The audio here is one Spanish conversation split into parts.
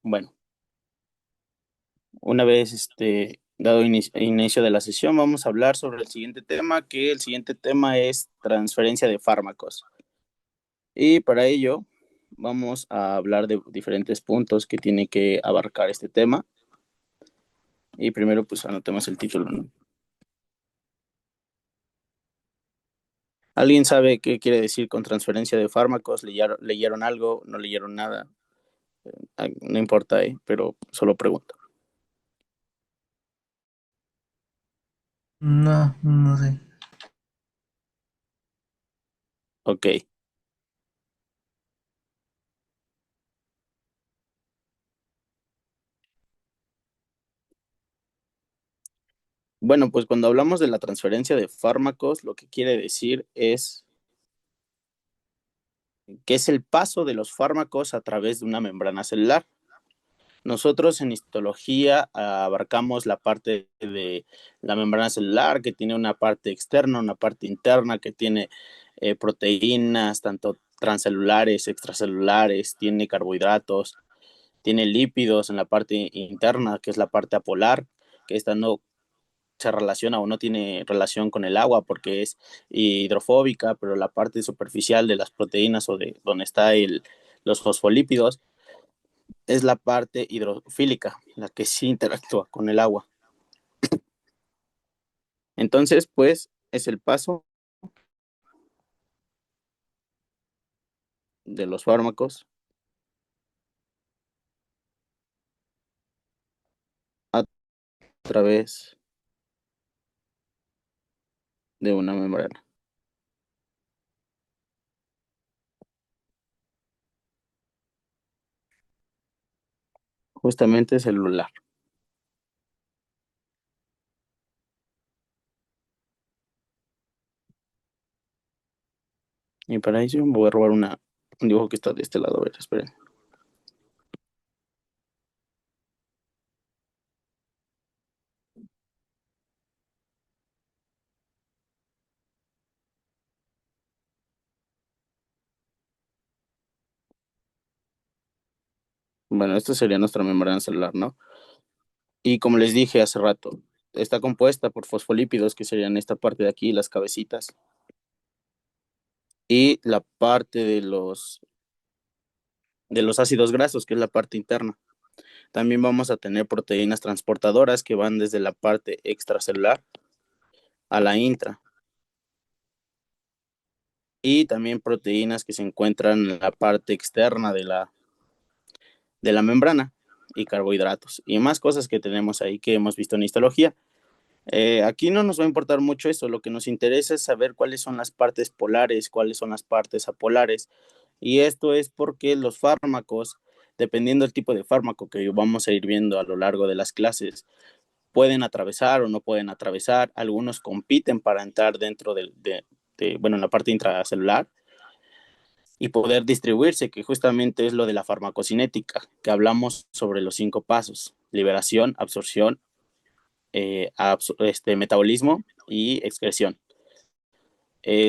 Bueno, una vez dado inicio de la sesión, vamos a hablar sobre el siguiente tema, que el siguiente tema es transferencia de fármacos. Y para ello vamos a hablar de diferentes puntos que tiene que abarcar este tema. Y primero pues anotemos el título, ¿no? ¿Alguien sabe qué quiere decir con transferencia de fármacos? ¿Leyeron algo? ¿No leyeron nada? No importa, pero solo pregunto. No, no sé. Ok. Bueno, pues cuando hablamos de la transferencia de fármacos, lo que quiere decir es que es el paso de los fármacos a través de una membrana celular. Nosotros en histología abarcamos la parte de la membrana celular, que tiene una parte externa, una parte interna, que tiene proteínas, tanto transcelulares, extracelulares, tiene carbohidratos, tiene lípidos en la parte interna, que es la parte apolar, que esta no se relaciona o no tiene relación con el agua porque es hidrofóbica, pero la parte superficial de las proteínas o de donde está los fosfolípidos es la parte hidrofílica, la que sí interactúa con el agua. Entonces, pues, es el paso de los fármacos a través de una membrana, justamente celular. Y para eso voy a robar un dibujo que está de este lado. A ver, esperen. Bueno, esta sería nuestra membrana celular, ¿no? Y como les dije hace rato, está compuesta por fosfolípidos, que serían esta parte de aquí, las cabecitas, y la parte de los ácidos grasos, que es la parte interna. También vamos a tener proteínas transportadoras que van desde la parte extracelular a la intra. Y también proteínas que se encuentran en la parte externa de la membrana y carbohidratos. Y más cosas que tenemos ahí que hemos visto en histología. Aquí no nos va a importar mucho eso, lo que nos interesa es saber cuáles son las partes polares, cuáles son las partes apolares, y esto es porque los fármacos, dependiendo del tipo de fármaco que vamos a ir viendo a lo largo de las clases, pueden atravesar o no pueden atravesar, algunos compiten para entrar dentro bueno, en la parte intracelular y poder distribuirse, que justamente es lo de la farmacocinética, que hablamos sobre los 5 pasos: liberación, absorción, metabolismo y excreción.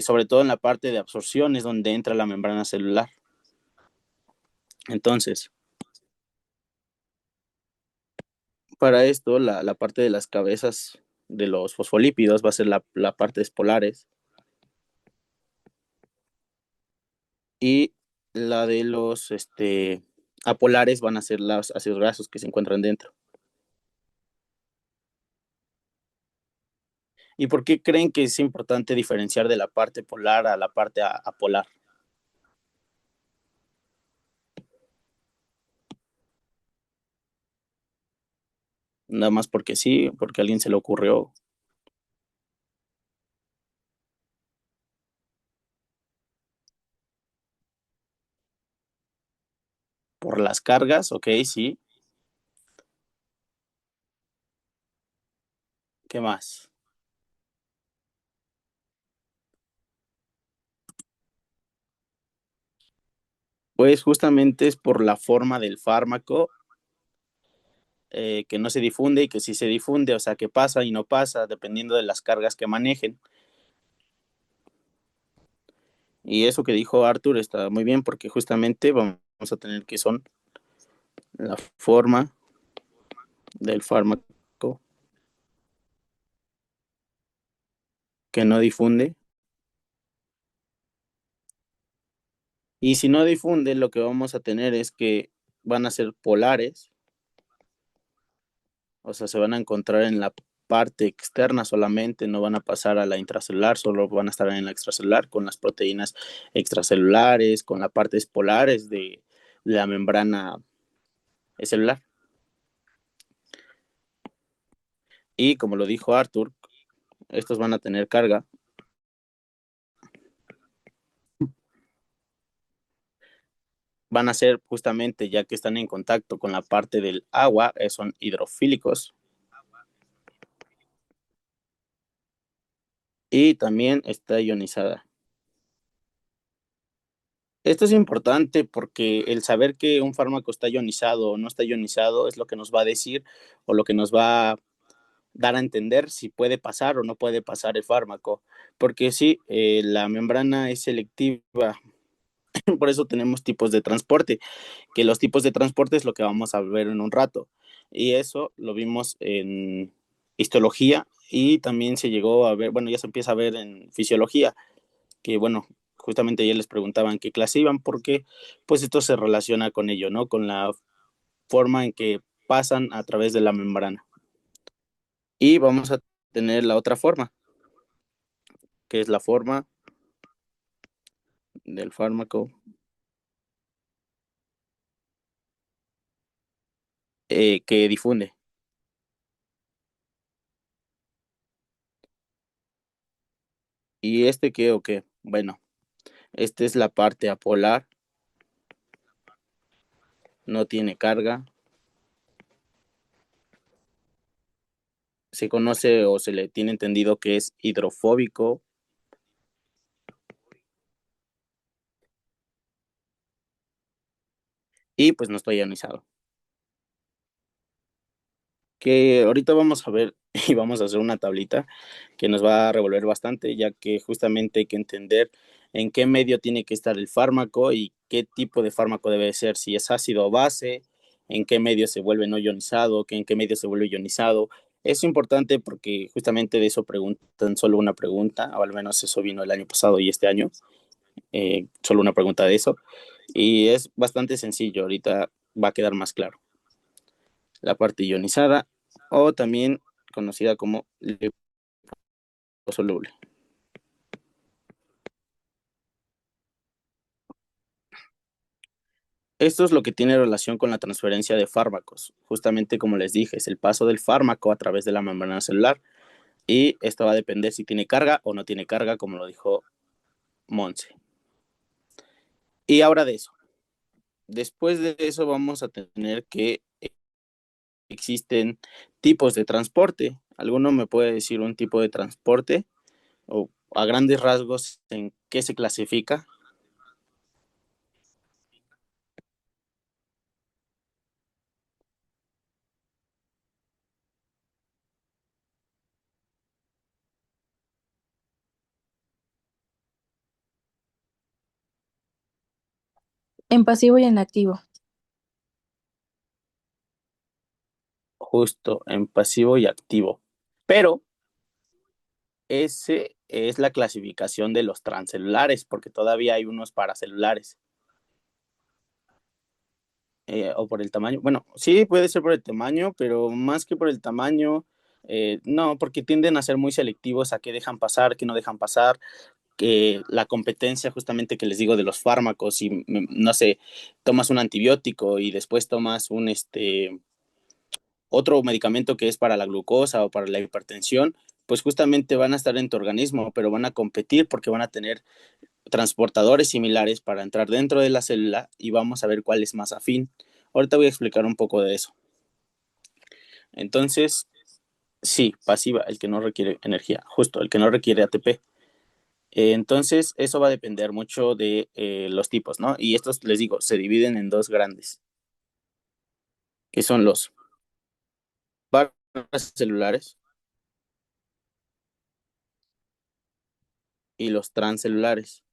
Sobre todo en la parte de absorción es donde entra la membrana celular. Entonces, para esto, la parte de las cabezas de los fosfolípidos va a ser la parte polares, y la de los apolares van a ser los ácidos grasos que se encuentran dentro. ¿Y por qué creen que es importante diferenciar de la parte polar a la parte apolar? Nada más porque sí, porque a alguien se le ocurrió. Por las cargas, ok, sí. ¿Qué más? Pues justamente es por la forma del fármaco, que no se difunde y que sí se difunde, o sea, que pasa y no pasa, dependiendo de las cargas que manejen. Y eso que dijo Arthur está muy bien porque justamente vamos a tener que son la forma del fármaco que no difunde. Y si no difunde, lo que vamos a tener es que van a ser polares, o sea, se van a encontrar en la parte externa solamente, no van a pasar a la intracelular, solo van a estar en la extracelular con las proteínas extracelulares, con las partes polares de la membrana celular. Y como lo dijo Arthur, estos van a tener carga. Van a ser justamente, ya que están en contacto con la parte del agua, son hidrofílicos. Y también está ionizada. Esto es importante porque el saber que un fármaco está ionizado o no está ionizado es lo que nos va a decir o lo que nos va a dar a entender si puede pasar o no puede pasar el fármaco. Porque sí, la membrana es selectiva, por eso tenemos tipos de transporte, que los tipos de transporte es lo que vamos a ver en un rato. Y eso lo vimos en histología y también se llegó a ver, bueno, ya se empieza a ver en fisiología, que bueno, justamente ya les preguntaban qué clase iban, porque pues esto se relaciona con ello, ¿no? Con la forma en que pasan a través de la membrana. Y vamos a tener la otra forma, que es la forma del fármaco que difunde. ¿Y este qué o qué? Bueno, esta es la parte apolar, no tiene carga, se conoce o se le tiene entendido que es hidrofóbico y pues no está ionizado. Que ahorita vamos a ver y vamos a hacer una tablita que nos va a revolver bastante, ya que justamente hay que entender en qué medio tiene que estar el fármaco y qué tipo de fármaco debe ser, si es ácido o base, en qué medio se vuelve no ionizado, que en qué medio se vuelve ionizado. Es importante porque justamente de eso preguntan solo una pregunta, o al menos eso vino el año pasado y este año, solo una pregunta de eso. Y es bastante sencillo, ahorita va a quedar más claro. La parte ionizada o también conocida como liposoluble. Esto es lo que tiene relación con la transferencia de fármacos. Justamente como les dije, es el paso del fármaco a través de la membrana celular y esto va a depender si tiene carga o no tiene carga, como lo dijo Monse. Y ahora de eso. Después de eso vamos a tener que existen tipos de transporte. ¿Alguno me puede decir un tipo de transporte o a grandes rasgos en qué se clasifica? En pasivo y en activo. Justo en pasivo y activo. Pero ese es la clasificación de los transcelulares, porque todavía hay unos paracelulares. O por el tamaño. Bueno, sí, puede ser por el tamaño, pero más que por el tamaño, no, porque tienden a ser muy selectivos a qué dejan pasar, qué no dejan pasar, que la competencia justamente que les digo de los fármacos, y no sé, tomas un antibiótico y después tomas un otro medicamento que es para la glucosa o para la hipertensión, pues justamente van a estar en tu organismo, pero van a competir porque van a tener transportadores similares para entrar dentro de la célula y vamos a ver cuál es más afín. Ahorita voy a explicar un poco de eso. Entonces, sí, pasiva, el que no requiere energía, justo, el que no requiere ATP. Entonces, eso va a depender mucho de los tipos, ¿no? Y estos, les digo, se dividen en dos grandes, que son los paracelulares y los transcelulares.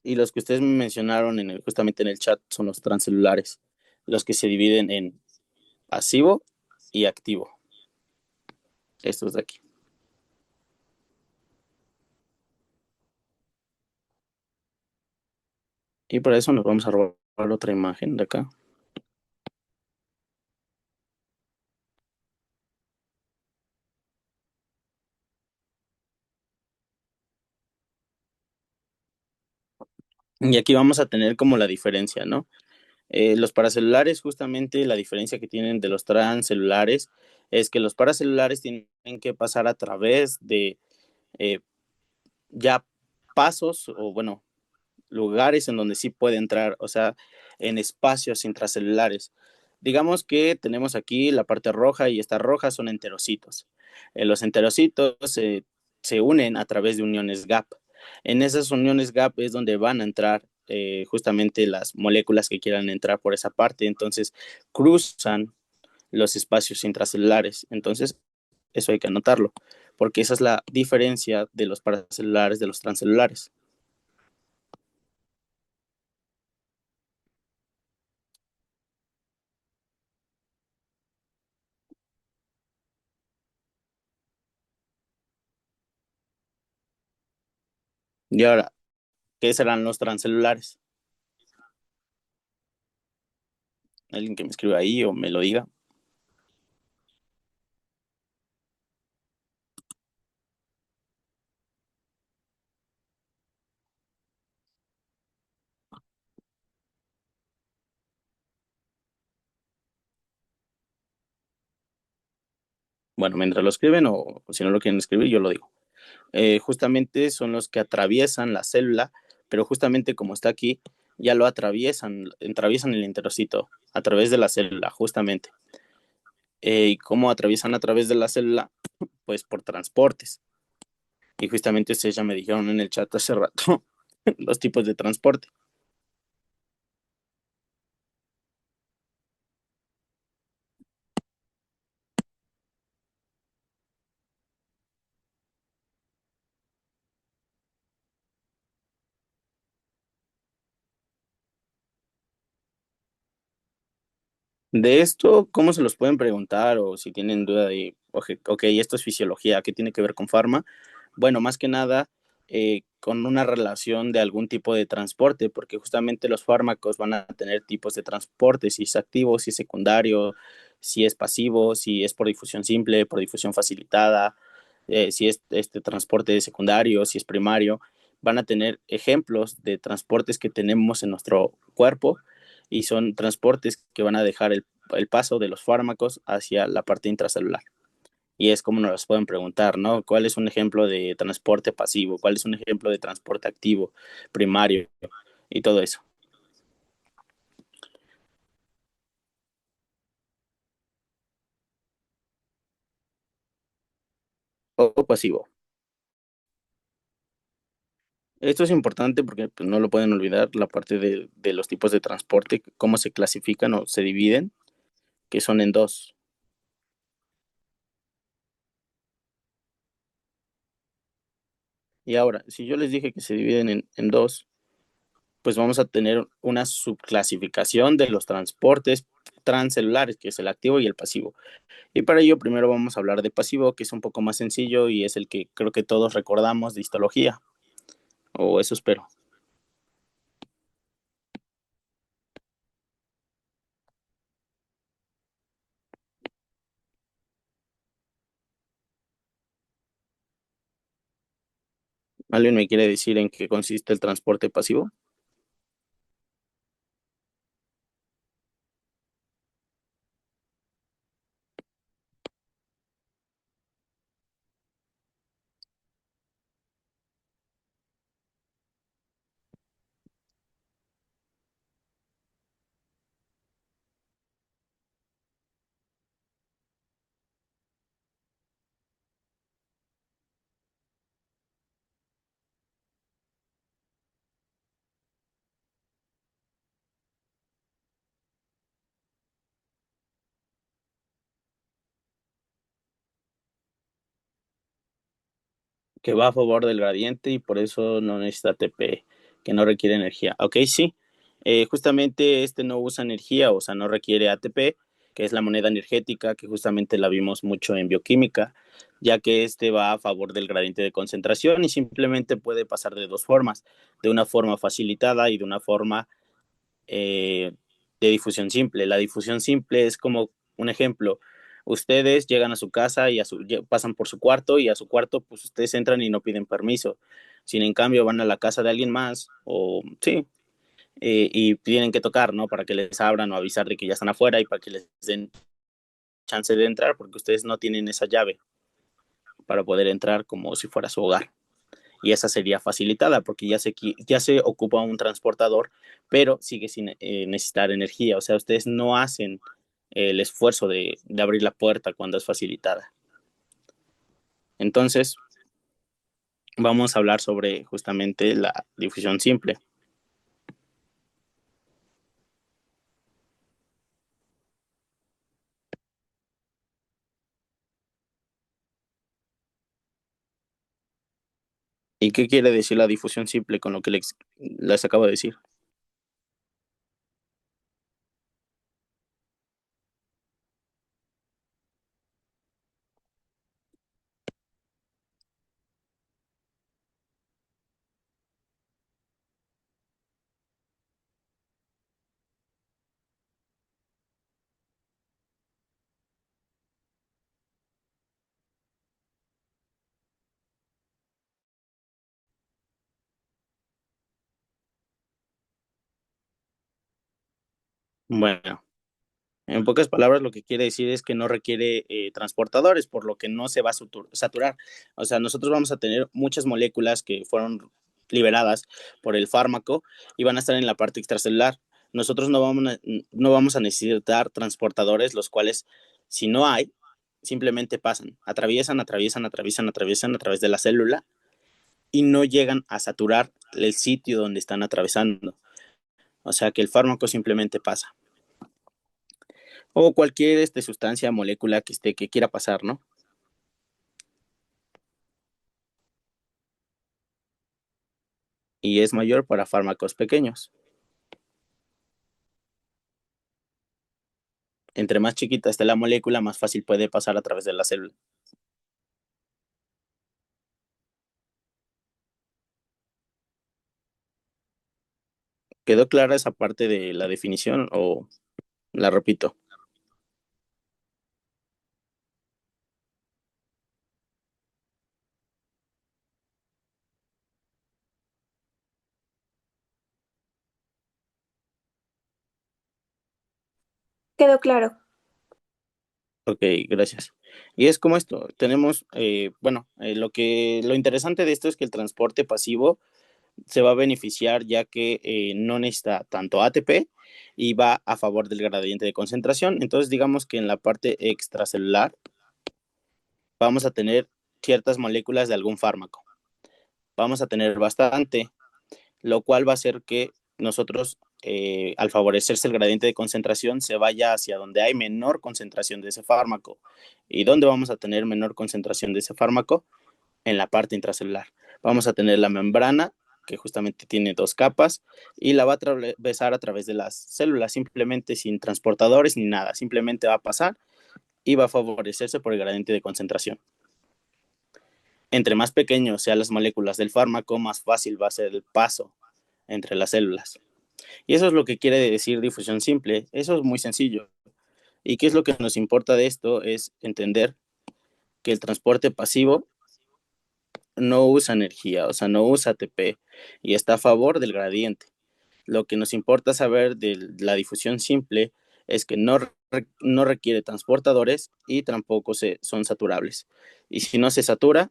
Y los que ustedes mencionaron justamente en el chat son los transcelulares, los que se dividen en pasivo y activo. Estos de aquí. Y para eso nos vamos a robar otra imagen de acá. Y aquí vamos a tener como la diferencia, ¿no? Los paracelulares, justamente la diferencia que tienen de los transcelulares es que los paracelulares tienen que pasar a través de eh, ya pasos o, bueno, lugares en donde sí puede entrar, o sea, en espacios intracelulares. Digamos que tenemos aquí la parte roja y esta roja son enterocitos. Los enterocitos se unen a través de uniones gap. En esas uniones gap es donde van a entrar justamente las moléculas que quieran entrar por esa parte. Entonces cruzan los espacios intracelulares. Entonces eso hay que anotarlo, porque esa es la diferencia de los paracelulares de los transcelulares. Y ahora, ¿qué serán los transcelulares? Alguien que me escriba ahí o me lo diga. Bueno, mientras lo escriben o si no lo quieren escribir, yo lo digo. Justamente son los que atraviesan la célula, pero justamente como está aquí, ya lo atraviesan el enterocito a través de la célula, justamente. ¿Y cómo atraviesan a través de la célula? Pues por transportes. Y justamente ustedes ya me dijeron en el chat hace rato los tipos de transporte. De esto, ¿cómo se los pueden preguntar? O si tienen duda de, ok, esto es fisiología, ¿qué tiene que ver con farma? Bueno, más que nada, con una relación de algún tipo de transporte, porque justamente los fármacos van a tener tipos de transporte, si es activo, si es secundario, si es pasivo, si es por difusión simple, por difusión facilitada, si es este transporte secundario, si es primario. Van a tener ejemplos de transportes que tenemos en nuestro cuerpo y son transportes que van a dejar el paso de los fármacos hacia la parte intracelular. Y es como nos las pueden preguntar, ¿no? ¿Cuál es un ejemplo de transporte pasivo? ¿Cuál es un ejemplo de transporte activo, primario? Y todo eso. O pasivo. Esto es importante porque pues, no lo pueden olvidar, la parte de los tipos de transporte, cómo se clasifican o se dividen, que son en dos. Y ahora, si yo les dije que se dividen en dos, pues vamos a tener una subclasificación de los transportes transcelulares, que es el activo y el pasivo. Y para ello primero vamos a hablar de pasivo, que es un poco más sencillo y es el que creo que todos recordamos de histología, o eso espero. ¿Alguien me quiere decir en qué consiste el transporte pasivo? Que va a favor del gradiente y por eso no necesita ATP. que no requiere energía. Ok, sí. Justamente este no usa energía, o sea, no requiere ATP, que es la moneda energética, que justamente la vimos mucho en bioquímica, ya que este va a favor del gradiente de concentración y simplemente puede pasar de dos formas, de una forma facilitada y de una forma eh, de difusión simple. La difusión simple es como un ejemplo. Ustedes llegan a su casa y pasan por su cuarto y a su cuarto pues ustedes entran y no piden permiso. Si en cambio van a la casa de alguien más o sí, y tienen que tocar, ¿no? Para que les abran o avisar de que ya están afuera y para que les den chance de entrar porque ustedes no tienen esa llave para poder entrar como si fuera su hogar. Y esa sería facilitada porque ya se ocupa un transportador, pero sigue sin necesitar energía. O sea, ustedes no hacen el esfuerzo de abrir la puerta cuando es facilitada. Entonces, vamos a hablar sobre justamente la difusión simple. ¿Y qué quiere decir la difusión simple con lo que les acabo de decir? Bueno, en pocas palabras, lo que quiere decir es que no requiere transportadores, por lo que no se va a saturar. O sea, nosotros vamos a tener muchas moléculas que fueron liberadas por el fármaco y van a estar en la parte extracelular. Nosotros no vamos a necesitar transportadores, los cuales, si no hay, simplemente pasan, atraviesan a través de la célula y no llegan a saturar el sitio donde están atravesando. O sea que el fármaco simplemente pasa. O cualquier sustancia, molécula que quiera pasar, ¿no? Y es mayor para fármacos pequeños. Entre más chiquita esté la molécula, más fácil puede pasar a través de la célula. ¿Quedó clara esa parte de la definición o la repito? Quedó claro. Ok, gracias. Y es como esto, tenemos, bueno, lo interesante de esto es que el transporte pasivo se va a beneficiar ya que no necesita tanto ATP y va a favor del gradiente de concentración. Entonces, digamos que en la parte extracelular vamos a tener ciertas moléculas de algún fármaco. Vamos a tener bastante, lo cual va a hacer que nosotros, al favorecerse el gradiente de concentración, se vaya hacia donde hay menor concentración de ese fármaco. ¿Y dónde vamos a tener menor concentración de ese fármaco? En la parte intracelular. Vamos a tener la membrana, que justamente tiene dos capas, y la va a atravesar a través de las células, simplemente sin transportadores ni nada, simplemente va a pasar y va a favorecerse por el gradiente de concentración. Entre más pequeños sean las moléculas del fármaco, más fácil va a ser el paso entre las células. Y eso es lo que quiere decir difusión simple. Eso es muy sencillo. ¿Y qué es lo que nos importa de esto? Es entender que el transporte pasivo no usa energía, o sea, no usa ATP y está a favor del gradiente. Lo que nos importa saber de la difusión simple es que no requiere transportadores y tampoco son saturables. Y si no se satura,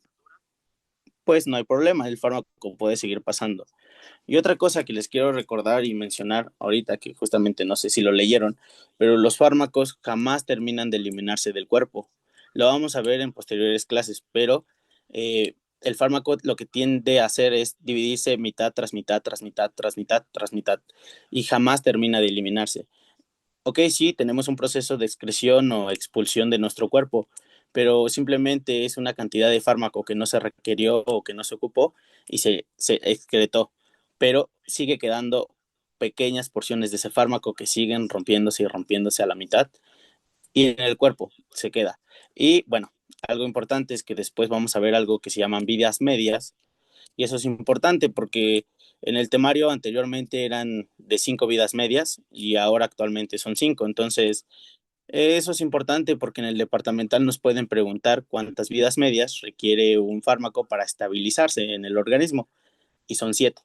pues no hay problema, el fármaco puede seguir pasando. Y otra cosa que les quiero recordar y mencionar ahorita, que justamente no sé si lo leyeron, pero los fármacos jamás terminan de eliminarse del cuerpo. Lo vamos a ver en posteriores clases, pero el fármaco lo que tiende a hacer es dividirse mitad tras mitad, tras mitad, tras mitad, tras mitad, y jamás termina de eliminarse. Ok, sí, tenemos un proceso de excreción o expulsión de nuestro cuerpo, pero simplemente es una cantidad de fármaco que no se requirió o que no se ocupó y se excretó. pero sigue quedando pequeñas porciones de ese fármaco que siguen rompiéndose y rompiéndose a la mitad y en el cuerpo se queda. Y bueno, algo importante es que después vamos a ver algo que se llaman vidas medias, y eso es importante porque en el temario anteriormente eran de 5 vidas medias y ahora actualmente son 5. Entonces, eso es importante porque en el departamental nos pueden preguntar cuántas vidas medias requiere un fármaco para estabilizarse en el organismo, y son 7.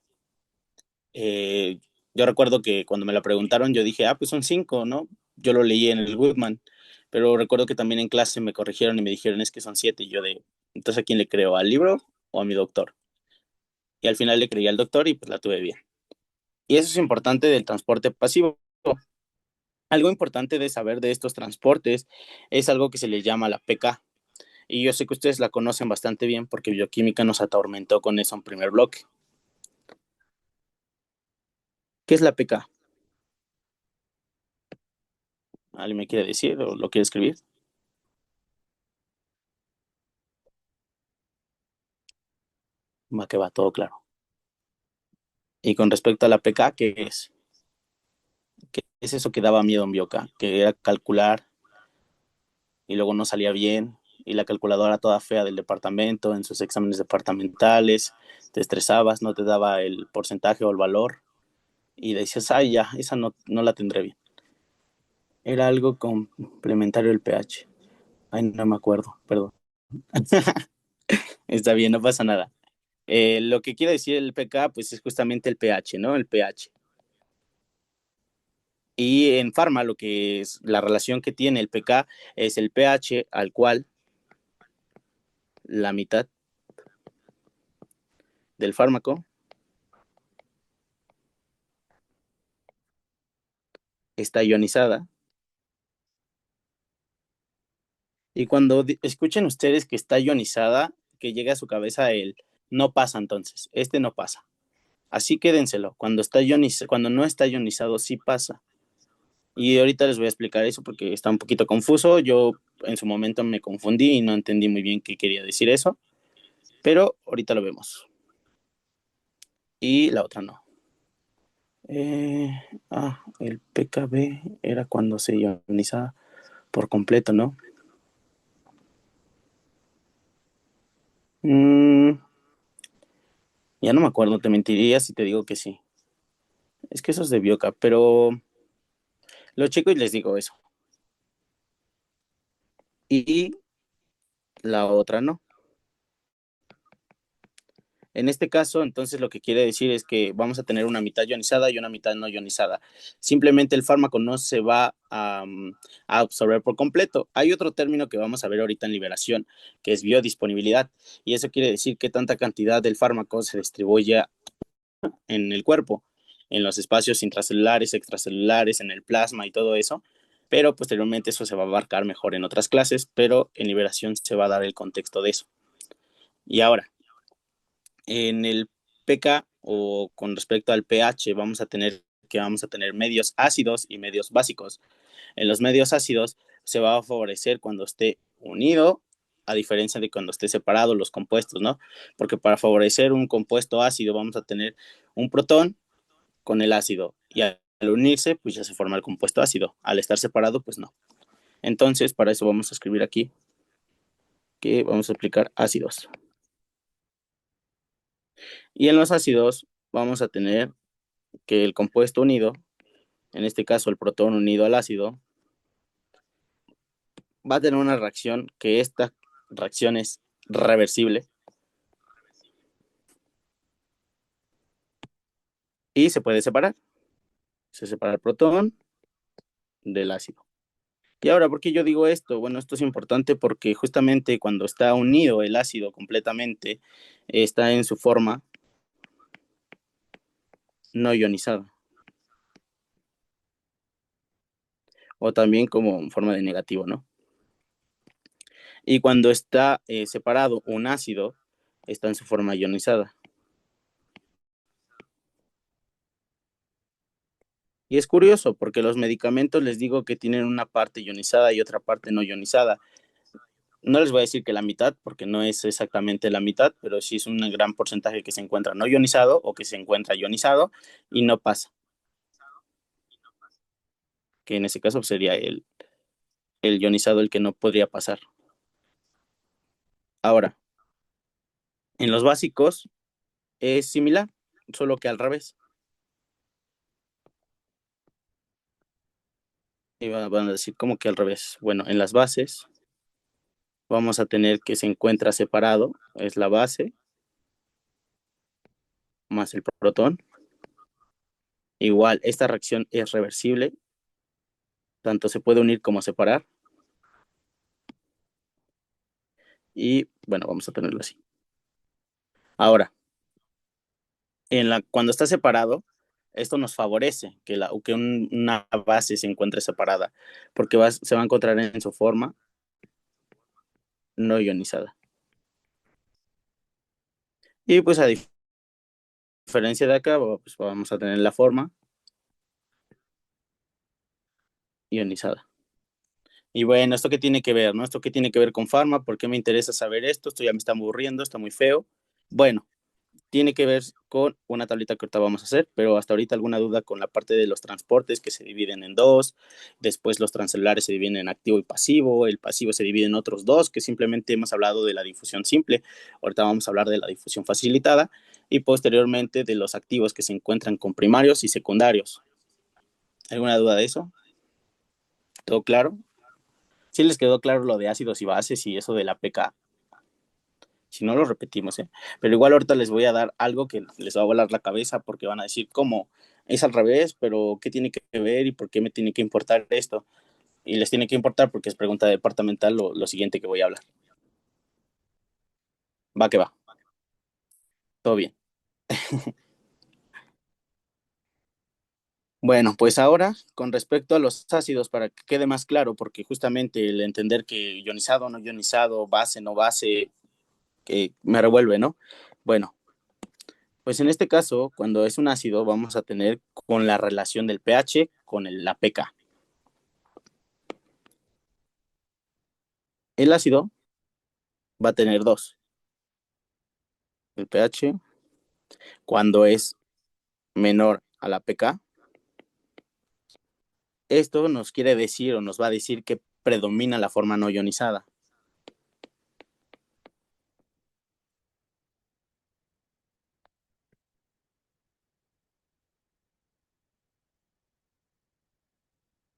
Eh, yo recuerdo que cuando me la preguntaron, yo dije, pues son 5, ¿no? Yo lo leí en el Goodman, pero recuerdo que también en clase me corrigieron y me dijeron, es que son 7, y yo de, entonces, ¿a quién le creo? ¿Al libro o a mi doctor? Y al final le creí al doctor y pues la tuve bien. Y eso es importante del transporte pasivo. Algo importante de saber de estos transportes es algo que se le llama la PK. Y yo sé que ustedes la conocen bastante bien porque bioquímica nos atormentó con eso en primer bloque. ¿Qué es la PK? ¿Alguien me quiere decir o lo quiere escribir? Va que va, todo claro. Y con respecto a la PK, ¿qué es? ¿Qué es eso que daba miedo en Bioca? Que era calcular y luego no salía bien, y la calculadora toda fea del departamento en sus exámenes departamentales, te estresabas, no te daba el porcentaje o el valor, y decías, ay, ya, esa no la tendré bien. Era algo complementario del pH. Ay, no me acuerdo, perdón. Está bien, no pasa nada. Lo que quiere decir el pK, pues es justamente el pH, ¿no? El pH. Y en Pharma, lo que es la relación que tiene el pK es el pH al cual la mitad del fármaco está ionizada. Y cuando escuchen ustedes que está ionizada, que llegue a su cabeza el no pasa, entonces, este no pasa. Así quédenselo. Cuando no está ionizado, sí pasa. Y ahorita les voy a explicar eso porque está un poquito confuso. Yo en su momento me confundí y no entendí muy bien qué quería decir eso, pero ahorita lo vemos. Y la otra no. Eh, el PKB era cuando se ioniza por completo, ¿no? Mm, ya no me acuerdo, te mentiría si te digo que sí. Es que eso es de Bioca, pero lo checo y les digo eso. Y la otra no. En este caso, entonces lo que quiere decir es que vamos a tener una mitad ionizada y una mitad no ionizada. Simplemente el fármaco no se va a absorber por completo. Hay otro término que vamos a ver ahorita en liberación, que es biodisponibilidad. Y eso quiere decir que tanta cantidad del fármaco se distribuye en el cuerpo, en los espacios intracelulares, extracelulares, en el plasma y todo eso. Pero posteriormente eso se va a abarcar mejor en otras clases, pero en liberación se va a dar el contexto de eso. Y ahora, en el pK o con respecto al pH vamos a tener medios ácidos y medios básicos. En los medios ácidos se va a favorecer cuando esté unido, a diferencia de cuando esté separado los compuestos, ¿no? Porque para favorecer un compuesto ácido vamos a tener un protón con el ácido, y al unirse pues ya se forma el compuesto ácido. Al estar separado pues no. Entonces para eso vamos a escribir aquí que vamos a aplicar ácidos. Y en los ácidos vamos a tener que el compuesto unido, en este caso el protón unido al ácido, va a tener una reacción que esta reacción es reversible y se puede separar. Se separa el protón del ácido. Y ahora, ¿por qué yo digo esto? Bueno, esto es importante porque justamente cuando está unido el ácido completamente, está en su forma no ionizada, o también como en forma de negativo, ¿no? Y cuando está separado un ácido, está en su forma ionizada. Y es curioso porque los medicamentos les digo que tienen una parte ionizada y otra parte no ionizada. no les voy a decir que la mitad, porque no es exactamente la mitad, pero sí es un gran porcentaje que se encuentra no ionizado o que se encuentra ionizado y no pasa, que en ese caso sería el ionizado el que no podría pasar. Ahora, en los básicos es similar, solo que al revés. Y van a decir como que al revés. Bueno, en las bases vamos a tener que se encuentra separado, es la base más el protón. Igual, esta reacción es reversible, tanto se puede unir como separar. Y bueno, vamos a tenerlo así. Ahora, cuando está separado, esto nos favorece que una base se encuentre separada, porque se va a encontrar en su forma no ionizada. Y pues a diferencia de acá, pues vamos a tener la forma ionizada. Y bueno, ¿esto qué tiene que ver, no? ¿Esto qué tiene que ver con Pharma? ¿Por qué me interesa saber esto? Esto ya me está aburriendo, está muy feo. Bueno, tiene que ver con una tablita que ahorita vamos a hacer, pero hasta ahorita alguna duda con la parte de los transportes que se dividen en dos, después los transcelulares se dividen en activo y pasivo, el pasivo se divide en otros dos, que simplemente hemos hablado de la difusión simple, ahorita vamos a hablar de la difusión facilitada y posteriormente de los activos que se encuentran con primarios y secundarios. ¿Alguna duda de eso? ¿Todo claro? ¿Sí les quedó claro lo de ácidos y bases y eso de la pK? Si no lo repetimos, ¿eh? Pero igual ahorita les voy a dar algo que les va a volar la cabeza porque van a decir, ¿cómo? Es al revés, pero ¿qué tiene que ver y por qué me tiene que importar esto? Y les tiene que importar porque es pregunta departamental lo siguiente que voy a hablar. Va que va, todo bien. Bueno, pues ahora con respecto a los ácidos, para que quede más claro, porque justamente el entender que ionizado, no ionizado, base, no base, que me revuelve, ¿no? Bueno, pues en este caso, cuando es un ácido, vamos a tener con la relación del pH con la pK. El ácido va a tener dos. El pH, cuando es menor a la pK, esto nos quiere decir o nos va a decir que predomina la forma no ionizada.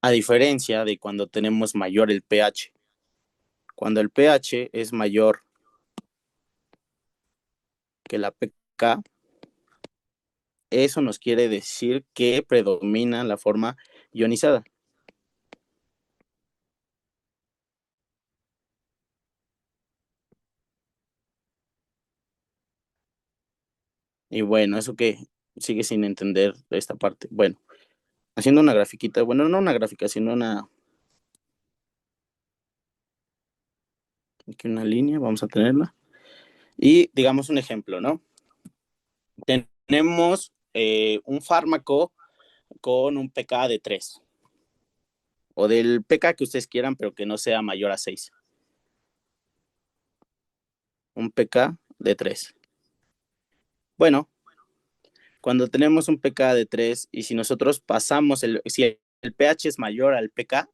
A diferencia de cuando tenemos mayor el pH. Cuando el pH es mayor que la pK, eso nos quiere decir que predomina la forma ionizada. Y bueno, eso que sigue sin entender esta parte. Bueno, haciendo una grafiquita, bueno, no una gráfica, sino una línea, vamos a tenerla. Y digamos un ejemplo, ¿no? Tenemos un fármaco con un pK de 3 o del pK que ustedes quieran, pero que no sea mayor a 6. Un pK de 3. Bueno, cuando tenemos un pK de 3 y si nosotros pasamos, si el pH es mayor al pK,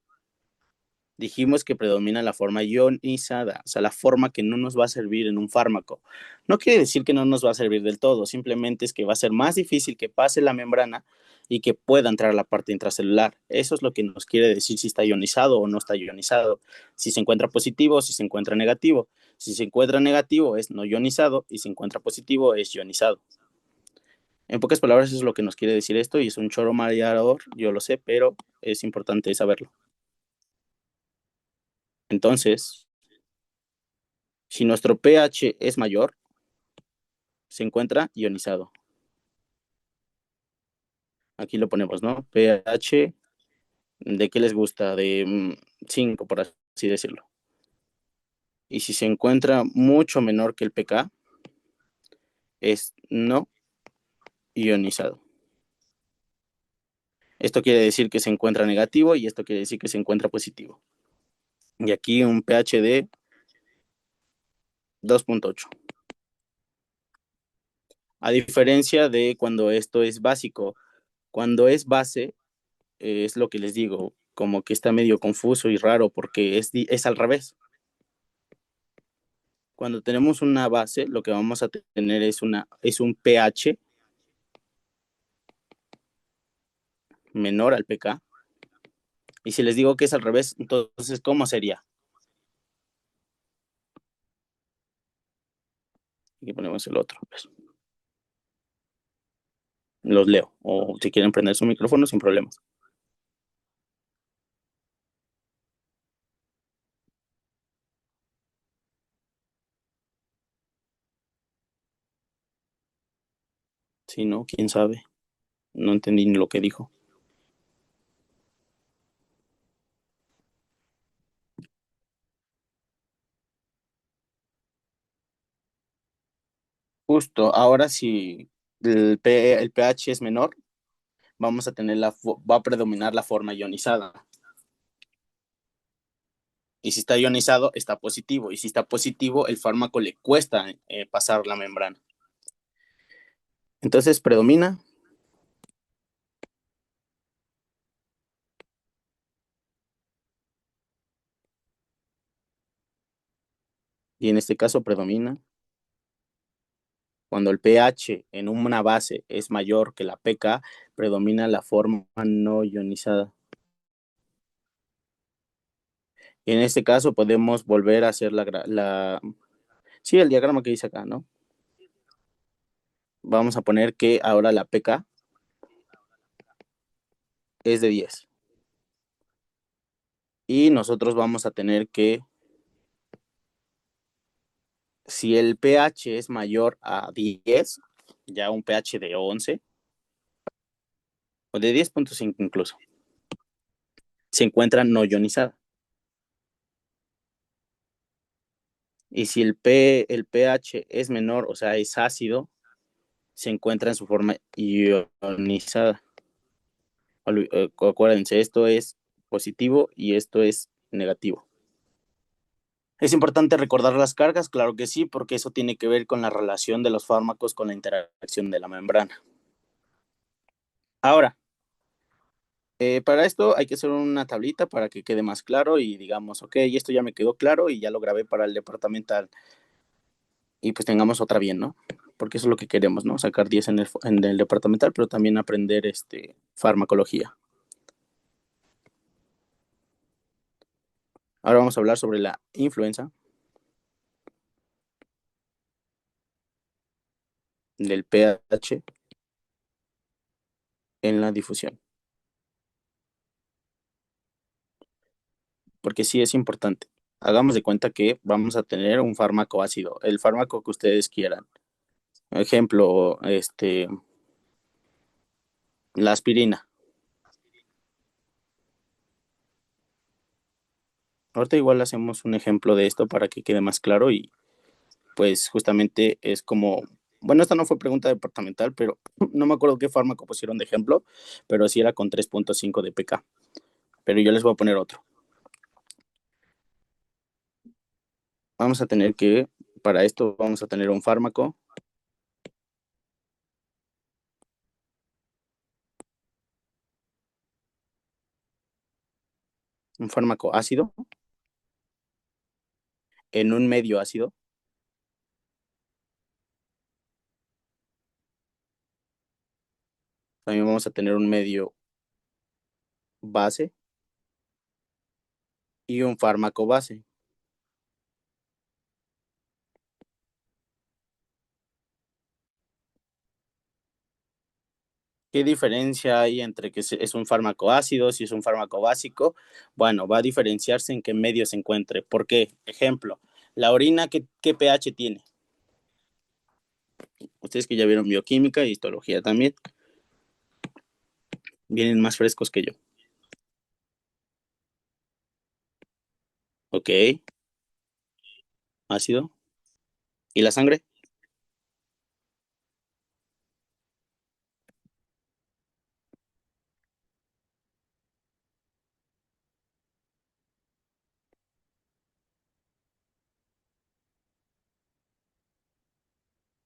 dijimos que predomina la forma ionizada, o sea, la forma que no nos va a servir en un fármaco. No quiere decir que no nos va a servir del todo, simplemente es que va a ser más difícil que pase la membrana y que pueda entrar a la parte intracelular. Eso es lo que nos quiere decir si está ionizado o no está ionizado, si se encuentra positivo o si se encuentra negativo. Si se encuentra negativo es no ionizado y si se encuentra positivo es ionizado. En pocas palabras, eso es lo que nos quiere decir esto y es un choro mareador, yo lo sé, pero es importante saberlo. Entonces, si nuestro pH es mayor, se encuentra ionizado. Aquí lo ponemos, ¿no? pH, ¿de qué les gusta? De 5, por así decirlo. Y si se encuentra mucho menor que el pK, es no ionizado. Esto quiere decir que se encuentra negativo y esto quiere decir que se encuentra positivo. Y aquí un pH de 2.8. A diferencia de cuando esto es básico, cuando es base, es lo que les digo, como que está medio confuso y raro porque es al revés. Cuando tenemos una base, lo que vamos a tener es un pH menor al pK. Y si les digo que es al revés, entonces, ¿cómo sería? Aquí ponemos el otro. Pues. Los leo. O si quieren prender su micrófono, sin problemas. Si no, quién sabe. No entendí ni lo que dijo. Justo, ahora si el pH es menor, vamos a tener va a predominar la forma ionizada. Y si está ionizado, está positivo. Y si está positivo, el fármaco le cuesta pasar la membrana. Entonces predomina. Y en este caso predomina. Cuando el pH en una base es mayor que la pK, predomina la forma no ionizada. Y en este caso podemos volver a hacer sí, el diagrama que dice acá, ¿no? Vamos a poner que ahora la pK es de 10. Y nosotros vamos a tener que, si el pH es mayor a 10, ya un pH de 11, o de 10.5 incluso, se encuentra no ionizada. Y si el pH es menor, o sea, es ácido, se encuentra en su forma ionizada. Acuérdense, esto es positivo y esto es negativo. ¿Es importante recordar las cargas? Claro que sí, porque eso tiene que ver con la relación de los fármacos con la interacción de la membrana. Ahora, para esto hay que hacer una tablita para que quede más claro y digamos, ok, esto ya me quedó claro y ya lo grabé para el departamental y pues tengamos otra bien, ¿no? Porque eso es lo que queremos, ¿no? Sacar 10 en el departamental, pero también aprender farmacología. Ahora vamos a hablar sobre la influencia del pH en la difusión. Porque sí es importante. Hagamos de cuenta que vamos a tener un fármaco ácido, el fármaco que ustedes quieran. Ejemplo, la aspirina. Ahorita igual hacemos un ejemplo de esto para que quede más claro y pues justamente es como, bueno, esta no fue pregunta departamental, pero no me acuerdo qué fármaco pusieron de ejemplo, pero sí era con 3.5 de pK. Pero yo les voy a poner otro. Vamos a tener que, para esto vamos a tener un fármaco ácido en un medio ácido. También vamos a tener un medio base y un fármaco base. ¿Qué diferencia hay entre que es un fármaco ácido, si es un fármaco básico? Bueno, va a diferenciarse en qué medio se encuentre. ¿Por qué? Ejemplo, la orina, ¿qué pH tiene? Ustedes que ya vieron bioquímica y histología también, vienen más frescos que yo. Ok, ácido. ¿Y la sangre?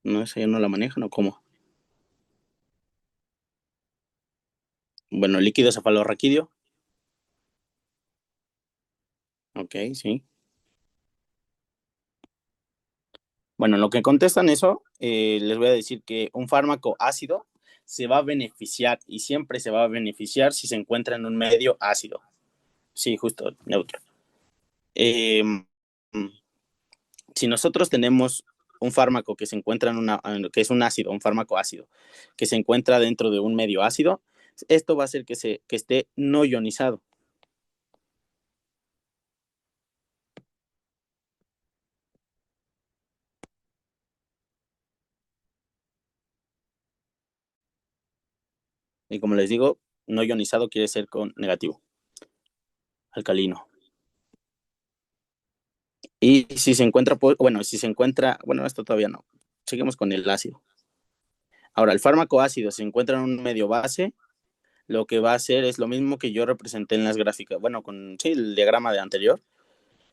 No, esa ya no la manejan, ¿o cómo? Bueno, líquido cefalorraquídeo. Ok, sí. Bueno, en lo que contestan eso, les voy a decir que un fármaco ácido se va a beneficiar y siempre se va a beneficiar si se encuentra en un medio ácido. Sí, justo, neutro. Eh, si nosotros tenemos un fármaco que se encuentra que es un ácido, un fármaco ácido, que se encuentra dentro de un medio ácido, esto va a hacer que esté no ionizado. Y como les digo, no ionizado quiere ser con negativo, alcalino. Y si se encuentra, bueno, esto todavía no. Seguimos con el ácido. Ahora, el fármaco ácido se encuentra en un medio base, lo que va a hacer es lo mismo que yo representé en las gráficas, bueno, con sí, el diagrama de anterior,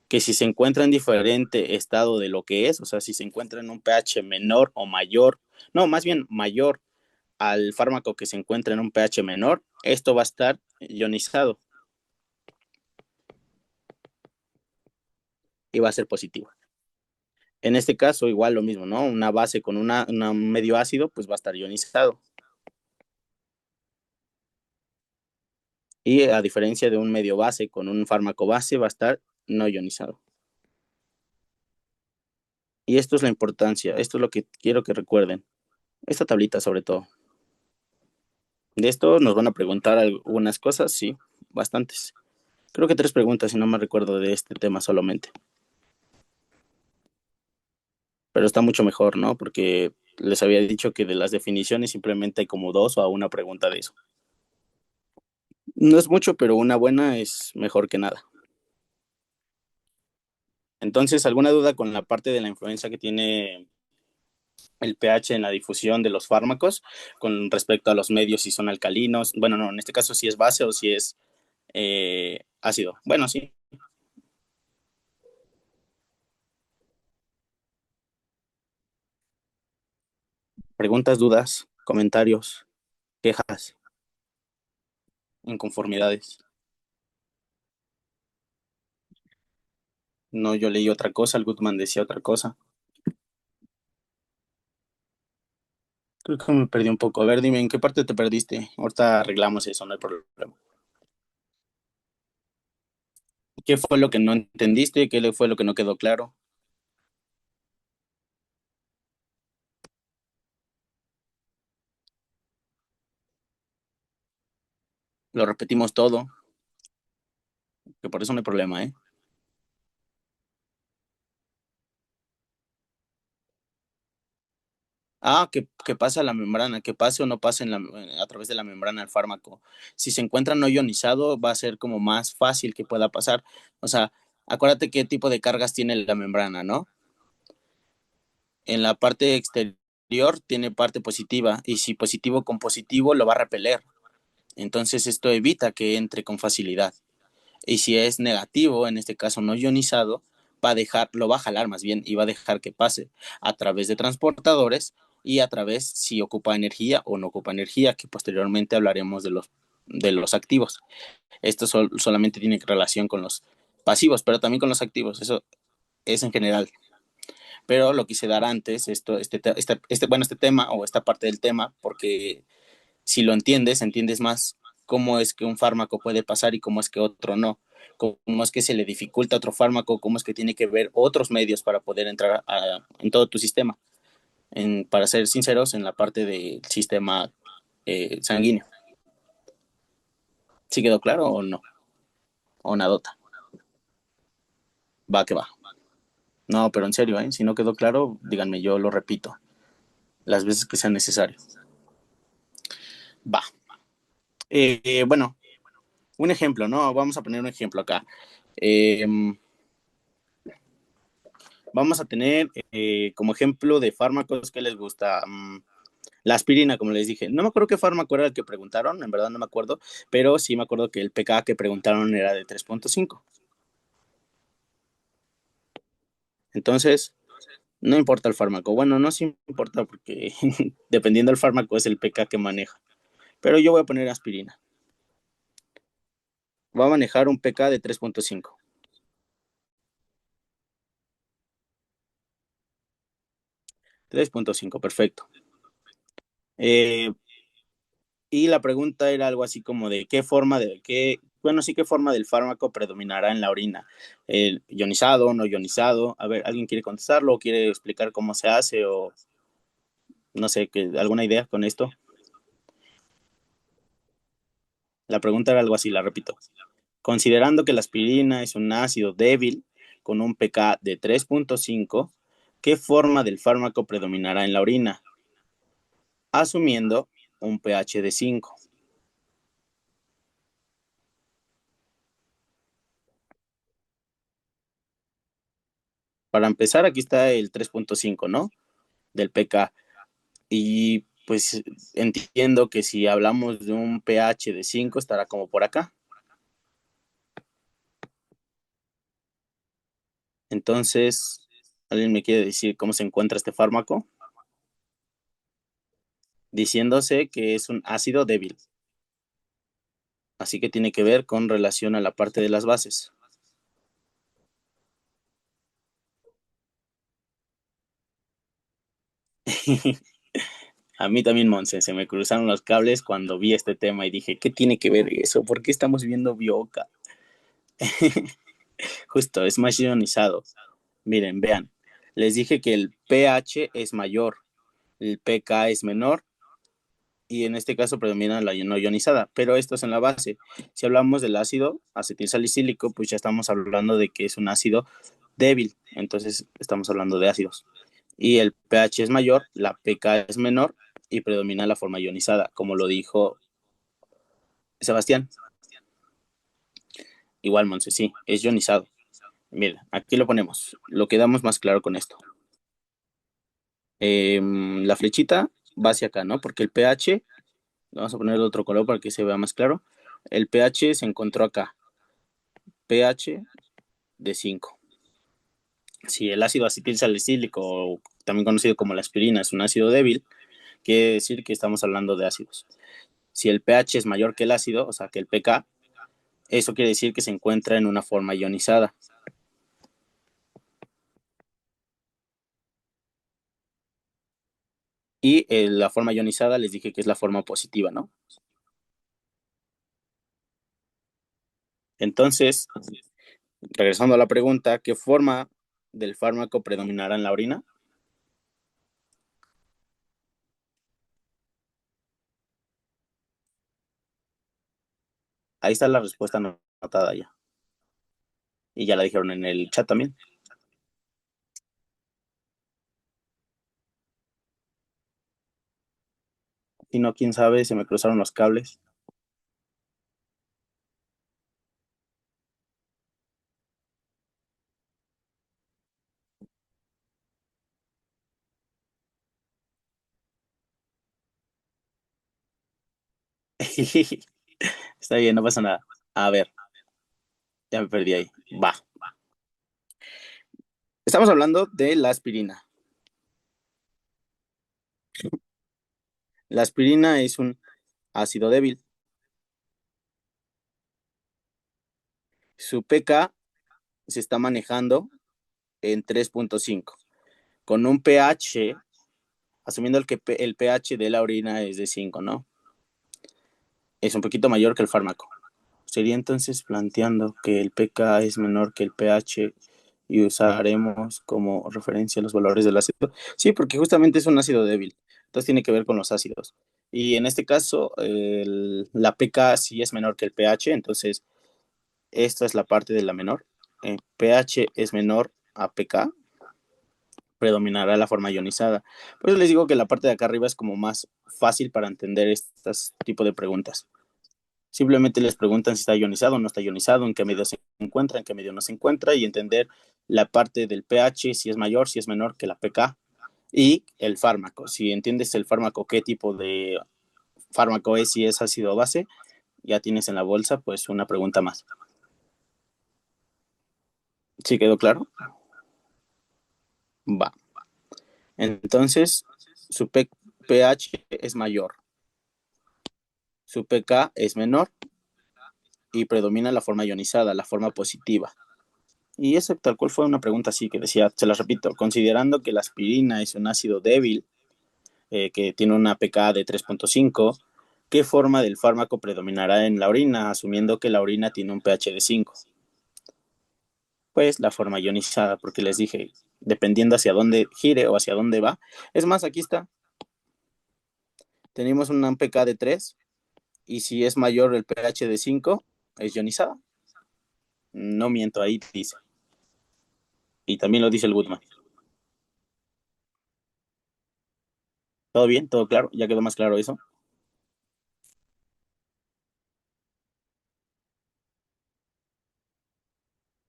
que si se encuentra en diferente estado de lo que es, o sea, si se encuentra en un pH menor o mayor, no, más bien mayor al fármaco que se encuentra en un pH menor, esto va a estar ionizado y va a ser positivo. En este caso, igual lo mismo, ¿no? Una base con un medio ácido, pues va a estar ionizado. Y a diferencia de un medio base con un fármaco base, va a estar no ionizado. Y esto es la importancia, esto es lo que quiero que recuerden. Esta tablita sobre todo. De esto nos van a preguntar algunas cosas, sí, bastantes. Creo que 3 preguntas, si no me recuerdo de este tema solamente. Pero está mucho mejor, ¿no? Porque les había dicho que de las definiciones simplemente hay como 2 o 1 pregunta de eso. No es mucho, pero una buena es mejor que nada. Entonces, ¿alguna duda con la parte de la influencia que tiene el pH en la difusión de los fármacos con respecto a los medios, si son alcalinos? Bueno, no, en este caso si es base o si es ácido. Bueno, sí. Preguntas, dudas, comentarios, quejas, inconformidades. No, yo leí otra cosa, el Goodman decía otra cosa. Creo que me perdí un poco. A ver, dime, ¿en qué parte te perdiste? Ahorita arreglamos eso, no hay problema. ¿Qué fue lo que no entendiste? ¿Qué fue lo que no quedó claro? Lo repetimos todo, que por eso no hay problema, ¿eh? Ah, que pasa la membrana, que pase o no pase a través de la membrana el fármaco. Si se encuentra no ionizado, va a ser como más fácil que pueda pasar. O sea, acuérdate qué tipo de cargas tiene la membrana, ¿no? En la parte exterior tiene parte positiva y si positivo con positivo lo va a repeler. Entonces esto evita que entre con facilidad. Y si es negativo, en este caso no ionizado, lo va a jalar más bien y va a dejar que pase a través de transportadores y a través si ocupa energía o no ocupa energía, que posteriormente hablaremos de los activos. Esto solamente tiene relación con los pasivos, pero también con los activos, eso es en general. Pero lo quise dar antes, este tema o esta parte del tema, porque si lo entiendes, entiendes más cómo es que un fármaco puede pasar y cómo es que otro no, cómo es que se le dificulta otro fármaco, cómo es que tiene que ver otros medios para poder entrar en todo tu sistema, para ser sinceros, en la parte del sistema sanguíneo. ¿Sí quedó claro o no? O nadota. Va que va. No, pero en serio, ¿eh? Si no quedó claro, díganme, yo lo repito las veces que sea necesario. Va. Bueno, un ejemplo, ¿no? Vamos a poner un ejemplo acá. Eh, Vamos a tener como ejemplo de fármacos que les gusta. La aspirina, como les dije. No me acuerdo qué fármaco era el que preguntaron, en verdad no me acuerdo, pero sí me acuerdo que el pK que preguntaron era de 3.5. Entonces, No importa el fármaco. Bueno, no sí importa porque dependiendo del fármaco es el pK que maneja. Pero yo voy a poner aspirina. Va a manejar un pK de 3.5. 3.5, perfecto. Eh, y la pregunta era algo así como de qué forma del fármaco predominará en la orina. ¿El ionizado, no ionizado? A ver, ¿alguien quiere contestarlo o quiere explicar cómo se hace o no sé, alguna idea con esto? La pregunta era algo así, la repito. Considerando que la aspirina es un ácido débil con un pK de 3.5, ¿qué forma del fármaco predominará en la orina? Asumiendo un pH de 5. Para empezar, aquí está el 3.5, ¿no? Del pK. Y pues entiendo que si hablamos de un pH de 5 estará como por acá. Entonces, ¿alguien me quiere decir cómo se encuentra este fármaco? Diciéndose que es un ácido débil. Así que tiene que ver con relación a la parte de las bases. A mí también, Monse, se me cruzaron los cables cuando vi este tema y dije, ¿qué tiene que ver eso? ¿Por qué estamos viendo Bioca? Justo, es más ionizado. Miren, vean, les dije que el pH es mayor, el pK es menor y en este caso predomina la no ionizada, pero esto es en la base. Si hablamos del ácido acetilsalicílico, pues ya estamos hablando de que es un ácido débil, entonces estamos hablando de ácidos. Y el pH es mayor, la pK es menor y predomina la forma ionizada, como lo dijo Sebastián. Igual, Monse, sí, es ionizado. Mira, aquí lo ponemos, lo quedamos más claro con esto. La flechita va hacia acá, ¿no? Porque el pH, vamos a poner otro color para que se vea más claro. El pH se encontró acá, pH de 5. Si el ácido acetil salicílico, también conocido como la aspirina, es un ácido débil, quiere decir que estamos hablando de ácidos. Si el pH es mayor que el ácido, o sea, que el pK, eso quiere decir que se encuentra en una forma ionizada. Y la forma ionizada les dije que es la forma positiva, ¿no? Entonces, regresando a la pregunta, ¿qué forma del fármaco predominará en la orina? Ahí está la respuesta anotada ya. Y ya la dijeron en el chat también. Si no, quién sabe, se me cruzaron los cables. Está bien, no pasa nada. A ver, ya me perdí ahí. Va. Estamos hablando de la aspirina. La aspirina es un ácido débil. Su pK se está manejando en 3.5, con un pH, asumiendo el pH de la orina es de 5, ¿no? Es un poquito mayor que el fármaco. Sería entonces planteando que el pK es menor que el pH y usaremos como referencia los valores del ácido. Sí, porque justamente es un ácido débil, entonces tiene que ver con los ácidos. Y en este caso, la pK sí es menor que el pH, entonces esta es la parte de la menor. pH es menor a pK, predominará la forma ionizada. Por eso les digo que la parte de acá arriba es como más fácil para entender este tipo de preguntas. Simplemente les preguntan si está ionizado o no está ionizado, en qué medio se encuentra, en qué medio no se encuentra y entender la parte del pH, si es mayor, si es menor que la pK y el fármaco. Si entiendes el fármaco, qué tipo de fármaco es, si es ácido o base, ya tienes en la bolsa pues una pregunta más. ¿Sí quedó claro? Va. Entonces, su pH es mayor, su pK es menor y predomina la forma ionizada, la forma positiva. Y eso tal cual fue una pregunta así que decía, se las repito, considerando que la aspirina es un ácido débil, que tiene una pK de 3.5, ¿qué forma del fármaco predominará en la orina, asumiendo que la orina tiene un pH de 5? Pues la forma ionizada, porque les dije, dependiendo hacia dónde gire o hacia dónde va. Es más, aquí está, tenemos un pK de 3 y si es mayor el pH de 5, es ionizada. No miento, ahí dice. Y también lo dice el Goodman. ¿Todo bien? ¿Todo claro? ¿Ya quedó más claro eso?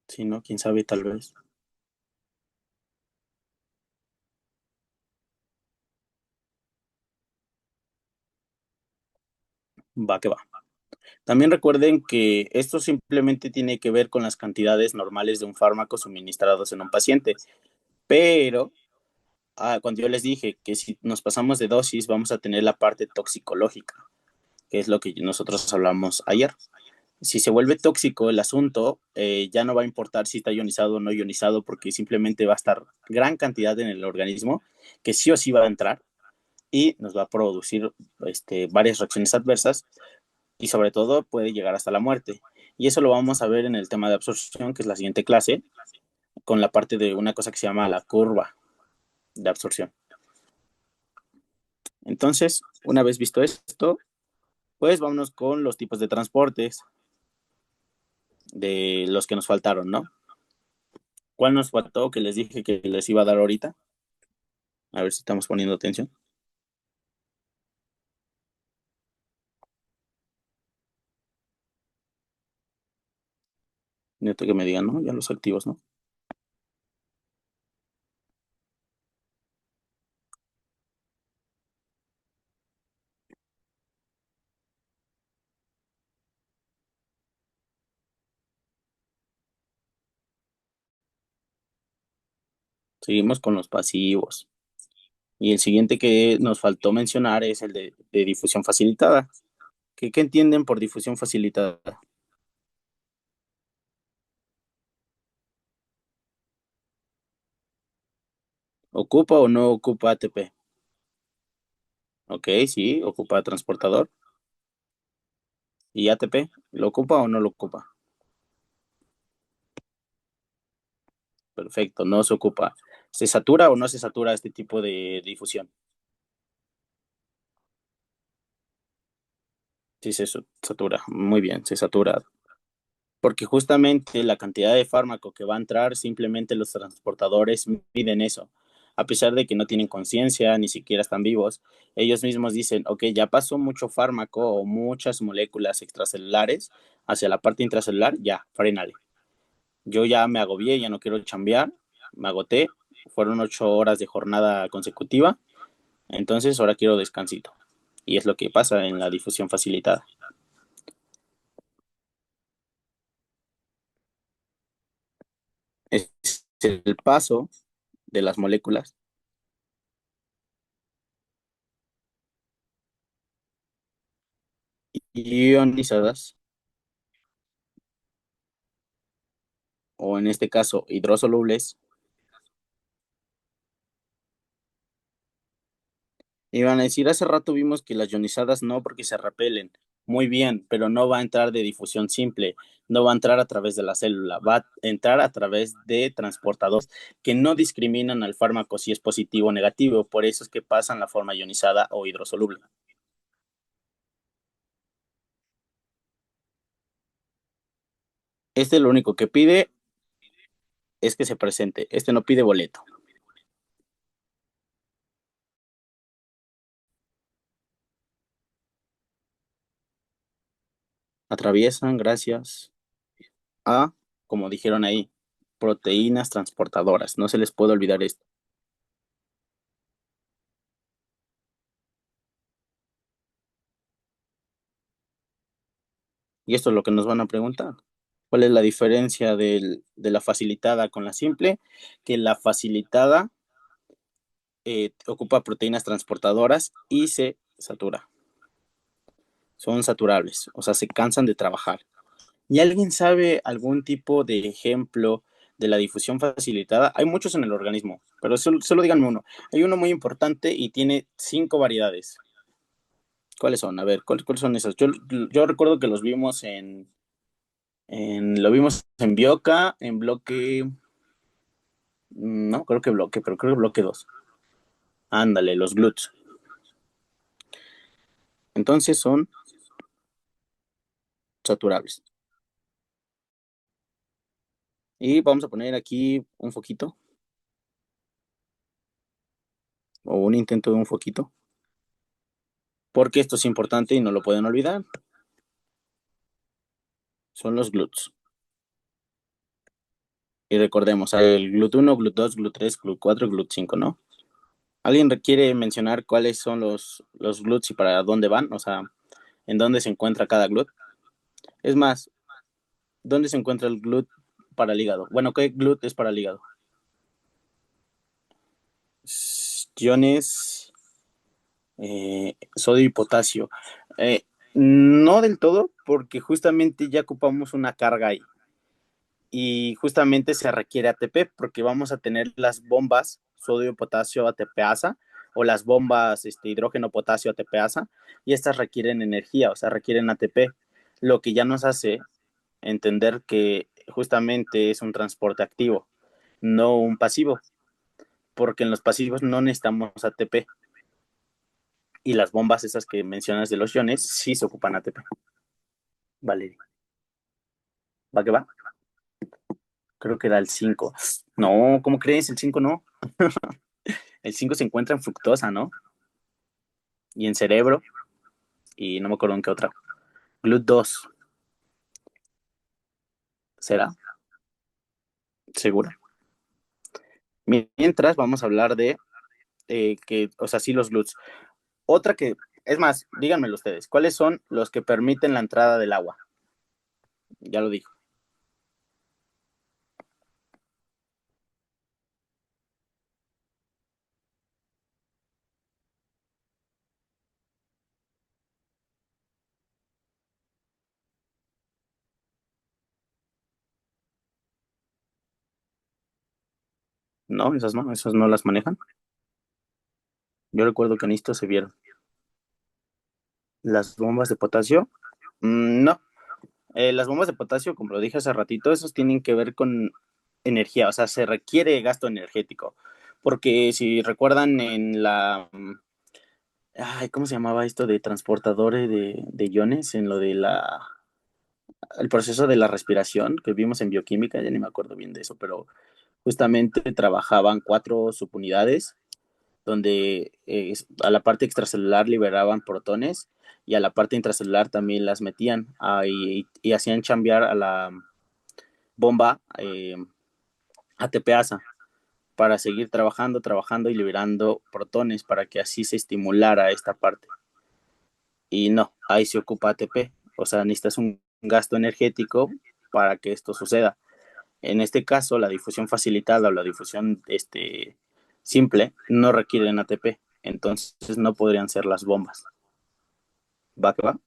Si no, quién sabe, tal vez. Va que va. También recuerden que esto simplemente tiene que ver con las cantidades normales de un fármaco suministrados en un paciente, pero cuando yo les dije que si nos pasamos de dosis vamos a tener la parte toxicológica, que es lo que nosotros hablamos ayer. Si se vuelve tóxico el asunto, ya no va a importar si está ionizado o no ionizado, porque simplemente va a estar gran cantidad en el organismo que sí o sí va a entrar y nos va a producir varias reacciones adversas y sobre todo puede llegar hasta la muerte. Y eso lo vamos a ver en el tema de absorción, que es la siguiente clase, con la parte de una cosa que se llama la curva de absorción. Entonces, una vez visto esto, pues vámonos con los tipos de transportes de los que nos faltaron, ¿no? ¿Cuál nos faltó que les dije que les iba a dar ahorita? A ver si estamos poniendo atención. Necesito que me digan, ¿no? Ya los activos, ¿no? Seguimos con los pasivos. Y el siguiente que nos faltó mencionar es el de difusión facilitada. ¿Qué entienden por difusión facilitada? ¿Ocupa o no ocupa ATP? Ok, sí, ocupa transportador. ¿Y ATP? ¿Lo ocupa o no lo ocupa? Perfecto, no se ocupa. ¿Se satura o no se satura este tipo de difusión? Sí, se satura. Muy bien, se satura. Porque justamente la cantidad de fármaco que va a entrar, simplemente los transportadores miden eso. A pesar de que no tienen conciencia, ni siquiera están vivos, ellos mismos dicen, ok, ya pasó mucho fármaco o muchas moléculas extracelulares hacia la parte intracelular, ya, frénale. Yo ya me agobié, ya no quiero chambear, me agoté, fueron 8 horas de jornada consecutiva, entonces ahora quiero descansito. Y es lo que pasa en la difusión facilitada. Es el paso de las moléculas ionizadas, o en este caso hidrosolubles, iban a decir, hace rato vimos que las ionizadas no porque se repelen. Muy bien, pero no va a entrar de difusión simple, no va a entrar a través de la célula, va a entrar a través de transportadores que no discriminan al fármaco si es positivo o negativo, por eso es que pasan la forma ionizada o hidrosoluble. Este lo único que pide es que se presente, este no pide boleto. Atraviesan gracias a, como dijeron ahí, proteínas transportadoras, no se les puede olvidar esto. Y esto es lo que nos van a preguntar. ¿Cuál es la diferencia de la facilitada con la simple? Que la facilitada ocupa proteínas transportadoras y se satura. Son saturables, o sea, se cansan de trabajar. ¿Y alguien sabe algún tipo de ejemplo de la difusión facilitada? Hay muchos en el organismo, pero solo díganme uno. Hay uno muy importante y tiene 5 variedades. ¿Cuáles son? A ver, ¿cuáles son esos? Yo recuerdo que los vimos lo vimos en Bioca, en bloque, no, creo que bloque, pero creo que bloque 2. Ándale, los glutes. Entonces son saturables. Y vamos a poner aquí un foquito, o un intento de un foquito, porque esto es importante y no lo pueden olvidar. Son los glutes. Y recordemos, hay el GLUT 1, GLUT 2, GLUT 3, GLUT 4, GLUT 5, ¿no? ¿Alguien quiere mencionar cuáles son los GLUTs y para dónde van? O sea, ¿en dónde se encuentra cada GLUT? Es más, ¿dónde se encuentra el GLUT para el hígado? Bueno, ¿qué GLUT es para el hígado? Iones, sodio y potasio. No del todo, porque justamente ya ocupamos una carga ahí. Y justamente se requiere ATP porque vamos a tener las bombas sodio, potasio, ATPasa o las bombas hidrógeno, potasio, ATPasa y estas requieren energía, o sea, requieren ATP, lo que ya nos hace entender que justamente es un transporte activo, no un pasivo, porque en los pasivos no necesitamos ATP y las bombas esas que mencionas de los iones sí se ocupan ATP. Vale, ¿va que va? Creo que era el 5. No, ¿cómo crees? El 5 no. El 5 se encuentra en fructosa, ¿no? Y en cerebro, y no me acuerdo en qué otra. GLUT 2, ¿será? ¿Segura? Mientras vamos a hablar de o sea, sí los GLUTs. Otra que, es más, díganmelo ustedes, ¿cuáles son los que permiten la entrada del agua? Ya lo dijo. No, esas no las manejan. Yo recuerdo que en esto se vieron. Las bombas de potasio, no. Las bombas de potasio, como lo dije hace ratito, esos tienen que ver con energía, o sea, se requiere gasto energético. Porque si recuerdan en ay, ¿cómo se llamaba esto de transportadores de iones? En lo de el proceso de la respiración que vimos en bioquímica, ya ni me acuerdo bien de eso, pero justamente trabajaban 4 subunidades donde a la parte extracelular liberaban protones y a la parte intracelular también las metían y hacían cambiar a la bomba ATPasa para seguir trabajando y liberando protones para que así se estimulara esta parte. Y no, ahí se ocupa ATP, o sea, necesitas un gasto energético para que esto suceda. En este caso, la difusión facilitada o la difusión simple no requieren ATP, entonces no podrían ser las bombas. ¿Va que va?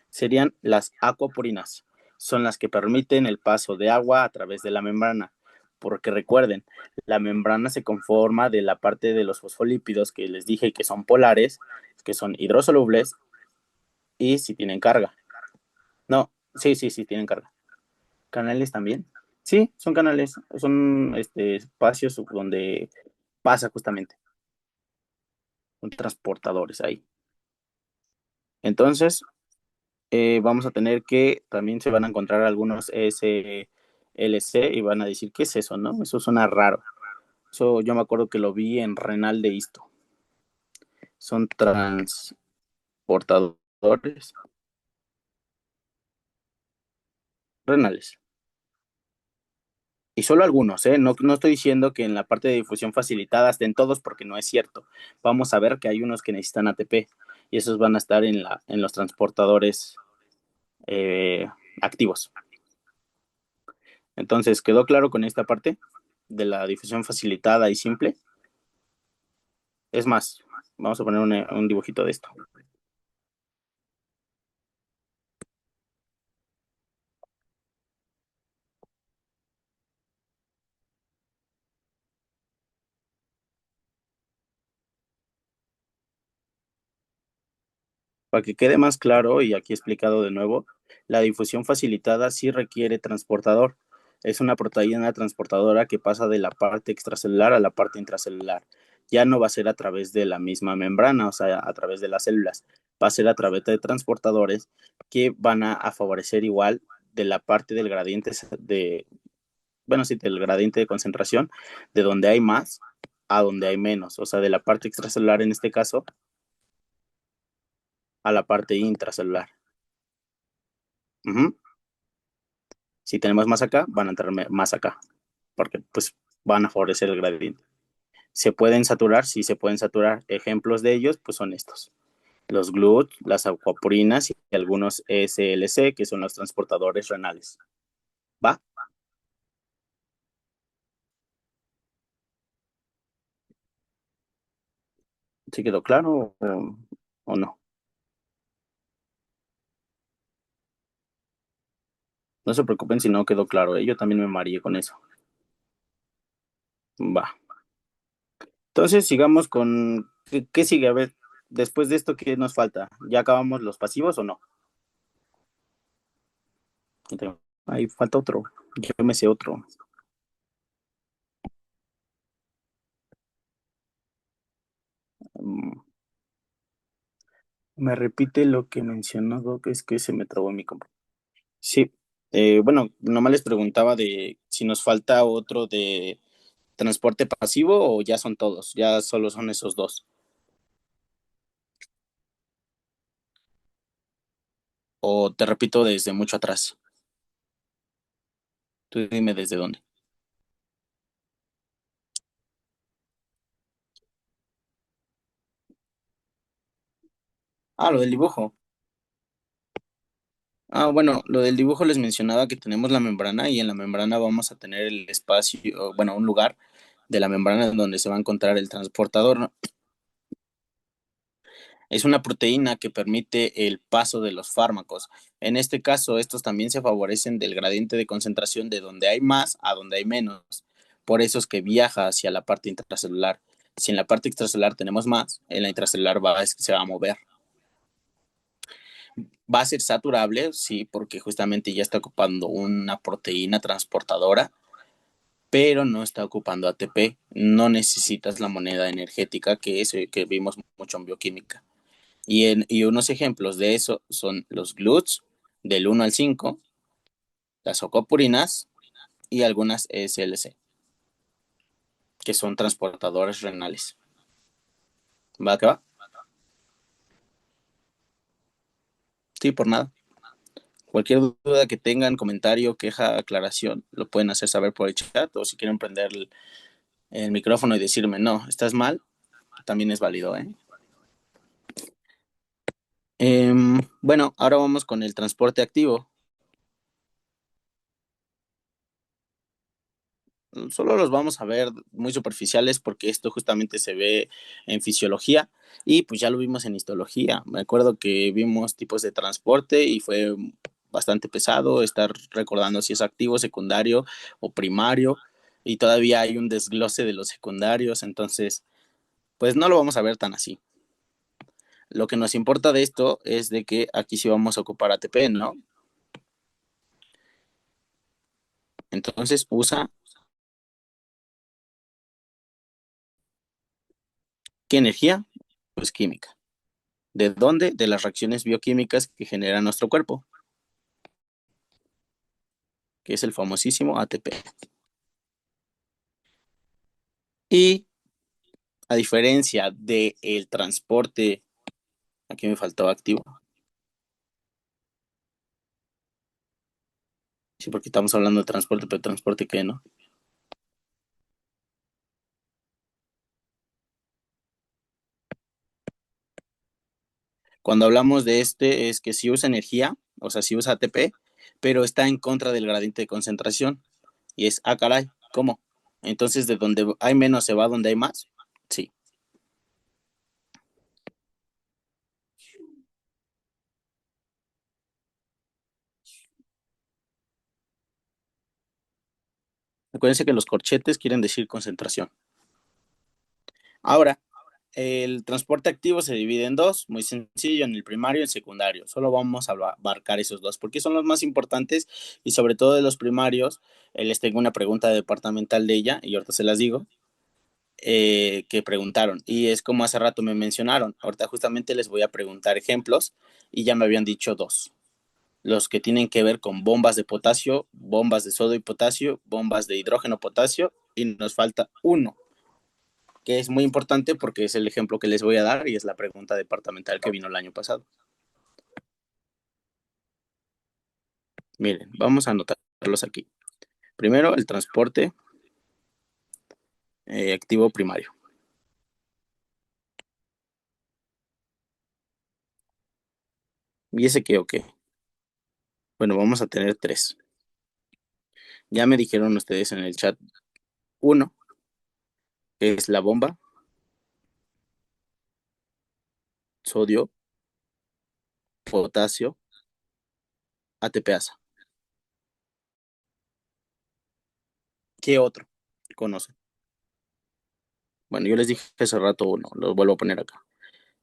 Serían las acuaporinas. Son las que permiten el paso de agua a través de la membrana. Porque recuerden, la membrana se conforma de la parte de los fosfolípidos que les dije que son polares, que son hidrosolubles y si tienen carga. No, sí, tienen carga. Canales también. Sí, son canales, son espacios donde pasa justamente, son transportadores ahí. Entonces, vamos a tener que también se van a encontrar algunos SLC y van a decir, ¿qué es eso, no? Eso suena raro. Eso yo me acuerdo que lo vi en renal de histo. Son transportadores renales. Y solo algunos, ¿eh? No, no estoy diciendo que en la parte de difusión facilitada estén todos porque no es cierto. Vamos a ver que hay unos que necesitan ATP y esos van a estar en los transportadores eh, activos. Entonces, ¿quedó claro con esta parte de la difusión facilitada y simple? Es más, vamos a poner un dibujito de esto. Para que quede más claro y aquí explicado de nuevo, la difusión facilitada sí requiere transportador. Es una proteína transportadora que pasa de la parte extracelular a la parte intracelular. Ya no va a ser a través de la misma membrana, o sea, a través de las células. Va a ser a través de transportadores que van a favorecer igual de la parte del gradiente de, bueno, sí, del gradiente de concentración, de donde hay más a donde hay menos, o sea, de la parte extracelular en este caso a la parte intracelular. Ujú. Si tenemos más acá, van a entrar más acá, porque pues van a favorecer el gradiente. ¿Se pueden saturar? Sí, se pueden saturar. Ejemplos de ellos, pues son estos. Los GLUT, las acuapurinas y algunos SLC, que son los transportadores renales. ¿Va? ¿Sí quedó claro o no? No se preocupen si no quedó claro, ¿eh? Yo también me mareé con eso. Va. Entonces, sigamos con... ¿Qué sigue? A ver, después de esto, ¿qué nos falta? ¿Ya acabamos los pasivos o no? Ahí falta otro. Yo me sé otro. Mm, Me repite lo que mencionó Doc, es que se me trabó mi computadora. Sí, bueno, nomás les preguntaba de si nos falta otro de transporte pasivo o ya son todos, ya solo son esos dos. O te repito desde mucho atrás. Tú dime desde dónde. Ah, lo del dibujo. Ah, bueno, lo del dibujo les mencionaba que tenemos la membrana y en la membrana vamos a tener el espacio, bueno, un lugar de la membrana en donde se va a encontrar el transportador, ¿no? Es una proteína que permite el paso de los fármacos. En este caso, estos también se favorecen del gradiente de concentración de donde hay más a donde hay menos. Por eso es que viaja hacia la parte intracelular. Si en la parte extracelular tenemos más, en la intracelular se va a mover. Va a ser saturable, sí, porque justamente ya está ocupando una proteína transportadora, pero no está ocupando ATP. No necesitas la moneda energética que vimos mucho en bioquímica. Y unos ejemplos de eso son los GLUTs del 1 al 5, las ocopurinas y algunas SLC, que son transportadores renales. ¿Va que va? Sí, por nada. Cualquier duda que tengan, comentario, queja, aclaración, lo pueden hacer saber por el chat o si quieren prender el micrófono y decirme, no, estás mal, también es válido, ¿eh? Bueno, ahora vamos con el transporte activo. Solo los vamos a ver muy superficiales porque esto justamente se ve en fisiología y pues ya lo vimos en histología. Me acuerdo que vimos tipos de transporte y fue bastante pesado estar recordando si es activo, secundario o primario y todavía hay un desglose de los secundarios, entonces pues no lo vamos a ver tan así. Lo que nos importa de esto es de que aquí sí vamos a ocupar ATP, ¿no? Entonces usa, ¿qué energía? Pues química. ¿De dónde? De las reacciones bioquímicas que genera nuestro cuerpo, que es el famosísimo ATP. Y a diferencia del transporte, aquí me faltó activo, sí, porque estamos hablando de transporte, pero transporte qué, ¿no? Cuando hablamos de este es que sí usa energía, o sea, sí usa ATP, pero está en contra del gradiente de concentración. Y es, ah, caray, ¿cómo? Entonces, de donde hay menos se va a donde hay más. Sí. Acuérdense que los corchetes quieren decir concentración. Ahora, el transporte activo se divide en dos, muy sencillo, en el primario y el secundario. Solo vamos a abarcar esos dos porque son los más importantes y sobre todo de los primarios. Les tengo una pregunta departamental de ella y ahorita se las digo, que preguntaron. Y es como hace rato me mencionaron. Ahorita justamente les voy a preguntar ejemplos y ya me habían dicho dos. Los que tienen que ver con bombas de potasio, bombas de sodio y potasio, bombas de hidrógeno potasio y nos falta uno que es muy importante porque es el ejemplo que les voy a dar y es la pregunta departamental que vino el año pasado. Miren, vamos a anotarlos aquí. Primero, el transporte activo primario. ¿Y ese qué o qué? Bueno, vamos a tener tres. Ya me dijeron ustedes en el chat uno, que es la bomba, sodio, potasio, ATPasa. ¿Qué otro conocen? Bueno, yo les dije hace rato uno, lo vuelvo a poner acá.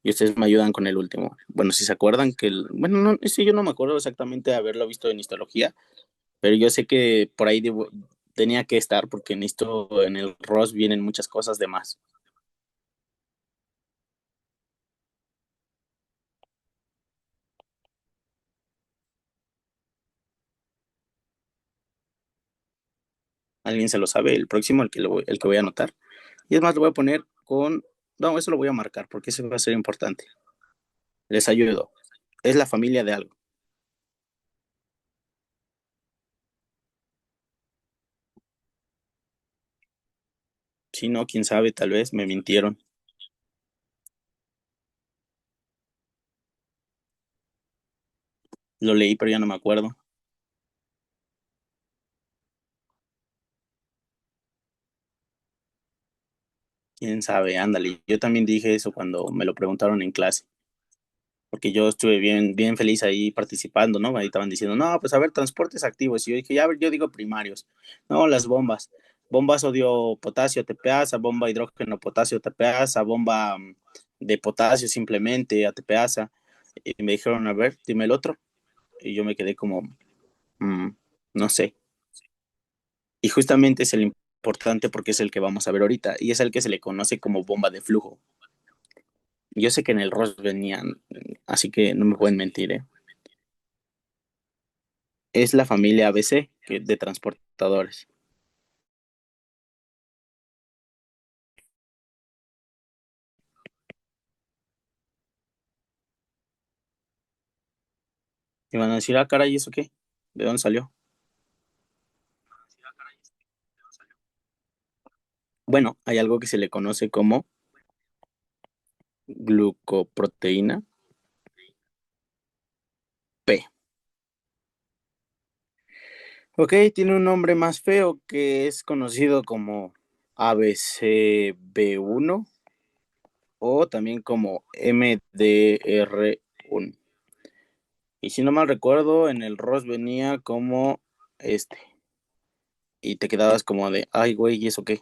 Y ustedes me ayudan con el último. Bueno, si se acuerdan que bueno, no, sí, yo no me acuerdo exactamente de haberlo visto en histología, pero yo sé que por ahí tenía que estar porque en esto, en el ROS vienen muchas cosas de más. ¿Alguien se lo sabe? El próximo, el que voy a anotar. Y es más, lo voy a poner con... No, eso lo voy a marcar porque eso va a ser importante. Les ayudo. Es la familia de algo. Si no, quién sabe, tal vez me mintieron. Lo leí, pero ya no me acuerdo. Quién sabe, ándale. Yo también dije eso cuando me lo preguntaron en clase. Porque yo estuve bien, bien feliz ahí participando, ¿no? Ahí estaban diciendo, no, pues a ver, transportes activos. Y yo dije, ya, a ver, yo digo primarios. No, las bombas. Bomba sodio potasio ATPasa, bomba hidrógeno potasio ATPasa, bomba de potasio simplemente ATPasa. Y me dijeron, a ver, dime el otro. Y yo me quedé como, mm, no sé. Y justamente es el importante porque es el que vamos a ver ahorita. Y es el que se le conoce como bomba de flujo. Yo sé que en el ROS venían, así que no me pueden mentir, ¿eh? Es la familia ABC de transportadores. Y van a decir, ah, caray, ¿y eso qué? ¿De dónde salió? Bueno, hay algo que se le conoce como glucoproteína P. Ok, tiene un nombre más feo que es conocido como ABCB1 o también como MDR1. Y si no mal recuerdo, en el ROS venía como este. Y te quedabas como de, ay, güey, ¿y eso qué?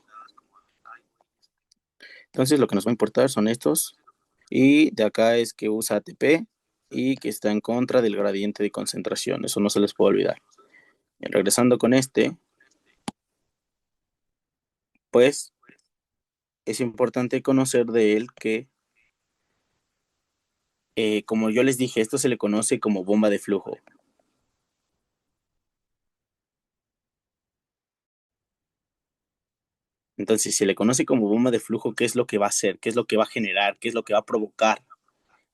Entonces lo que nos va a importar son estos. Y de acá es que usa ATP y que está en contra del gradiente de concentración. Eso no se les puede olvidar. Y regresando con este, pues es importante conocer de él que, como yo les dije, esto se le conoce como bomba de flujo. Entonces, si se le conoce como bomba de flujo, ¿qué es lo que va a hacer? ¿Qué es lo que va a generar? ¿Qué es lo que va a provocar?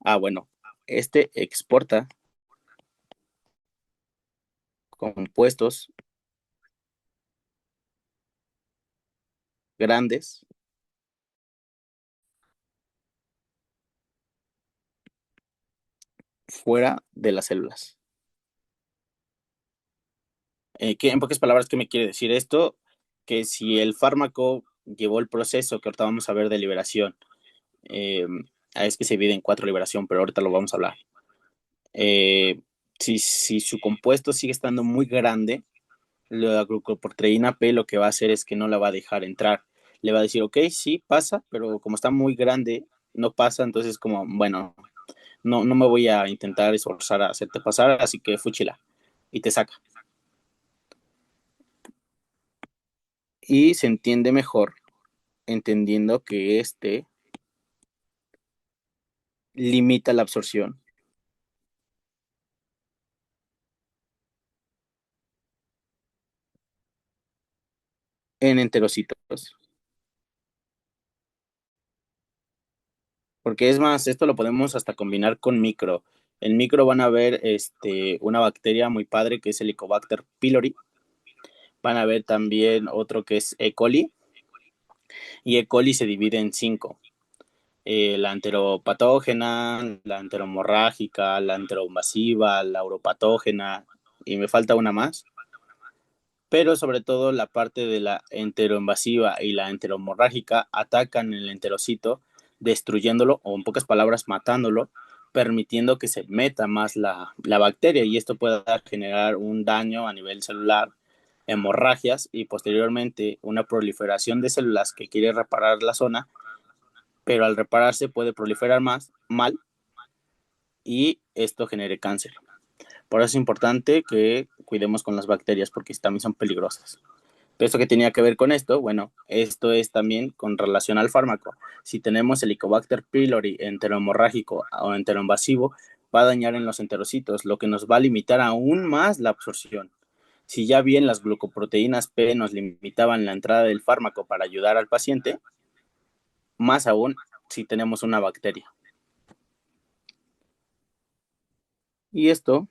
Ah, bueno, este exporta compuestos grandes fuera de las células. En pocas palabras, ¿qué me quiere decir esto? Que si el fármaco llevó el proceso que ahorita vamos a ver de liberación, eh, es que se divide en cuatro liberación, pero ahorita lo vamos a hablar. Eh, si su compuesto sigue estando muy grande, La glucoproteína P lo que va a hacer es que no la va a dejar entrar. Le va a decir, ok, sí pasa, pero como está muy grande, no pasa, entonces como, bueno, no me voy a intentar esforzar a hacerte pasar, así que fúchila. Y te saca. Y se entiende mejor entendiendo que limita la absorción en enterocitos. Porque es más, esto lo podemos hasta combinar con micro. En micro van a ver una bacteria muy padre que es el Helicobacter pylori. Van a ver también otro que es E. coli. Y E. coli se divide en cinco. La enteropatógena, la enteromorrágica, la enteroinvasiva, la uropatógena, y me falta una más. Pero sobre todo la parte de la enteroinvasiva y la enteromorrágica atacan el enterocito, destruyéndolo, o en pocas palabras, matándolo, permitiendo que se meta más la bacteria, y esto puede generar un daño a nivel celular, hemorragias y posteriormente una proliferación de células que quiere reparar la zona, pero al repararse puede proliferar más mal y esto genere cáncer. Por eso es importante que cuidemos con las bacterias porque también son peligrosas. ¿Esto que tenía que ver con esto? Bueno, esto es también con relación al fármaco. Si tenemos el Helicobacter pylori enterohemorrágico o enteroinvasivo, va a dañar en los enterocitos, lo que nos va a limitar aún más la absorción. Si ya bien las glucoproteínas P nos limitaban la entrada del fármaco para ayudar al paciente, más aún si tenemos una bacteria. Y esto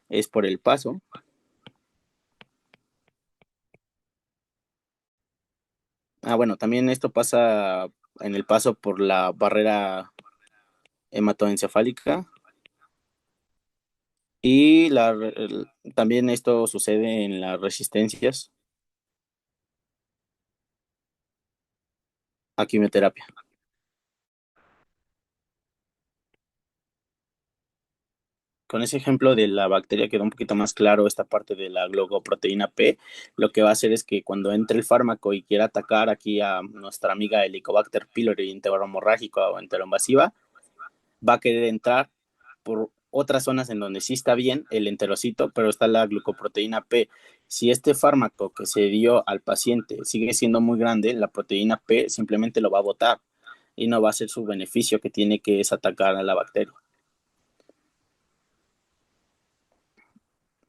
es por el paso. Bueno, también esto pasa en el paso por la barrera hematoencefálica y también esto sucede en las resistencias a quimioterapia. Con ese ejemplo de la bacteria quedó un poquito más claro esta parte de la glucoproteína P. Lo que va a hacer es que cuando entre el fármaco y quiera atacar aquí a nuestra amiga Helicobacter pylori enteromorrágica o enteroinvasiva, va a querer entrar por otras zonas en donde sí está bien el enterocito, pero está la glucoproteína P. Si este fármaco que se dio al paciente sigue siendo muy grande, la proteína P simplemente lo va a botar y no va a ser su beneficio que tiene, que es atacar a la bacteria.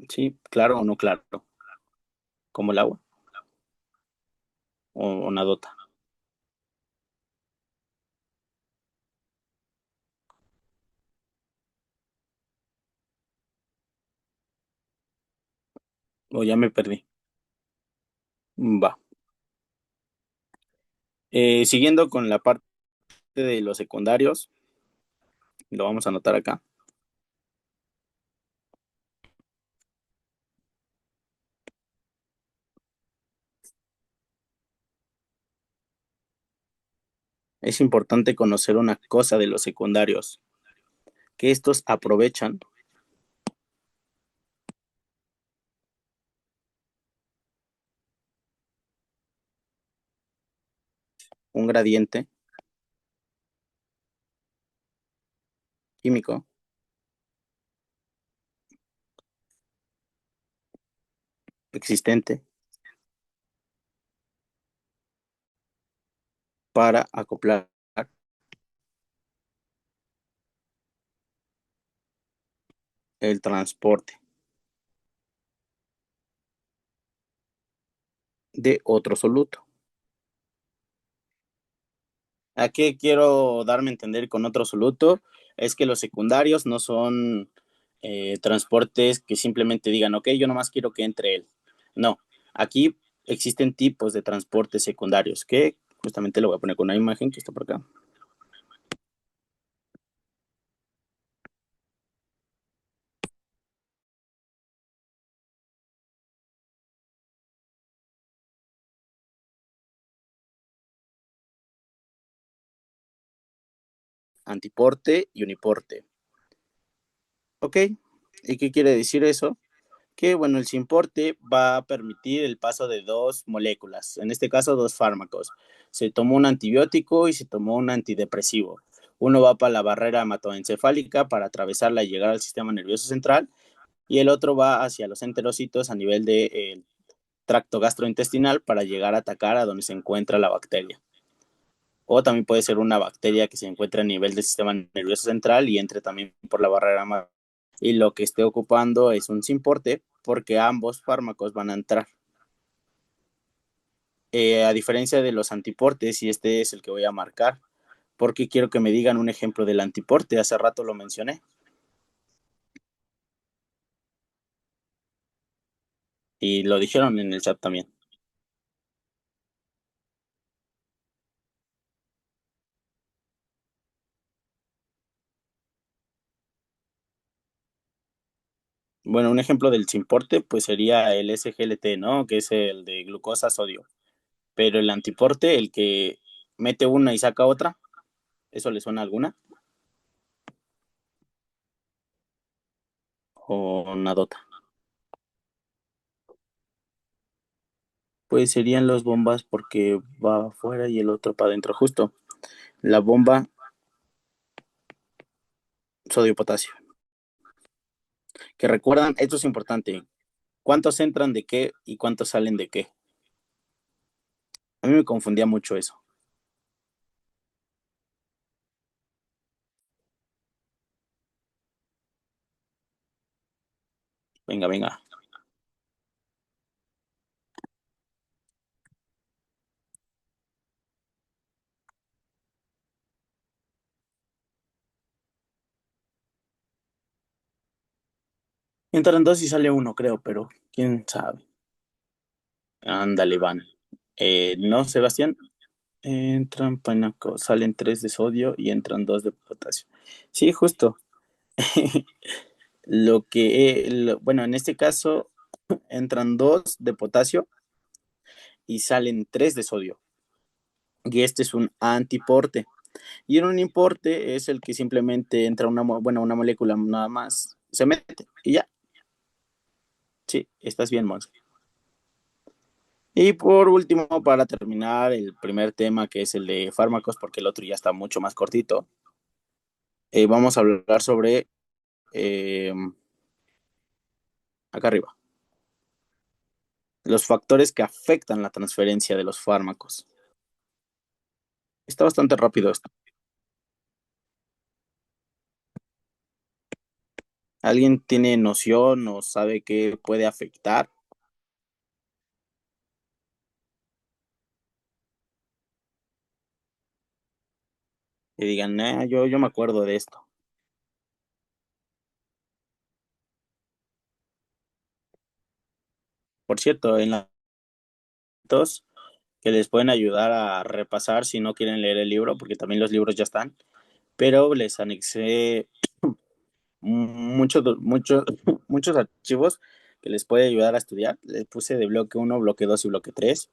Sí, claro o no claro, como el agua o nadota. O ya me perdí. Va. Siguiendo con la parte de los secundarios, lo vamos a anotar acá. Es importante conocer una cosa de los secundarios, que estos aprovechan un gradiente químico existente para acoplar el transporte de otro soluto. ¿A qué quiero darme a entender con otro soluto? Es que los secundarios no son transportes que simplemente digan, ok, yo nomás quiero que entre él. No, aquí existen tipos de transportes secundarios que justamente lo voy a poner con una imagen que está por acá. Antiporte y uniporte. Ok, ¿y qué quiere decir eso? que, bueno, el simporte va a permitir el paso de dos moléculas, en este caso dos fármacos. Se tomó un antibiótico y se tomó un antidepresivo. Uno va para la barrera hematoencefálica para atravesarla y llegar al sistema nervioso central, y el otro va hacia los enterocitos a nivel del tracto gastrointestinal para llegar a atacar a donde se encuentra la bacteria. O también puede ser una bacteria que se encuentra a nivel del sistema nervioso central y entre también por la barrera hematoencefálica. Y lo que esté ocupando es un simporte porque ambos fármacos van a entrar. A diferencia de los antiportes, y este es el que voy a marcar, porque quiero que me digan un ejemplo del antiporte. Hace rato lo mencioné y lo dijeron en el chat también. Bueno, un ejemplo del simporte pues sería el SGLT, ¿no? Que es el de glucosa sodio. Pero el antiporte, el que mete una y saca otra, ¿eso le suena a alguna? ¿O nadota? Pues serían las bombas porque va afuera y el otro para adentro, justo. La bomba sodio-potasio. Que recuerdan, esto es importante, ¿cuántos entran de qué y cuántos salen de qué? A mí me confundía mucho eso. Venga, venga. Entran dos y sale uno, creo, pero quién sabe. Ándale, van. No, Sebastián. Entran, salen tres de sodio y entran dos de potasio. Sí, justo. Bueno, en este caso entran dos de potasio y salen tres de sodio. Y este es un antiporte. Y en un importe es el que simplemente entra una molécula nada más, se mete y ya. Sí, estás bien, Monse. Y por último, para terminar el primer tema, que es el de fármacos, porque el otro ya está mucho más cortito, vamos a hablar sobre eh, acá arriba, los factores que afectan la transferencia de los fármacos. Está bastante rápido esto. ¿Alguien tiene noción o sabe qué puede afectar? Y digan, yo me acuerdo de esto. Por cierto, en las dos que les pueden ayudar a repasar si no quieren leer el libro, porque también los libros ya están, pero les anexé muchos, muchos archivos que les puede ayudar a estudiar. Les puse de bloque uno, bloque 2 y bloque 3.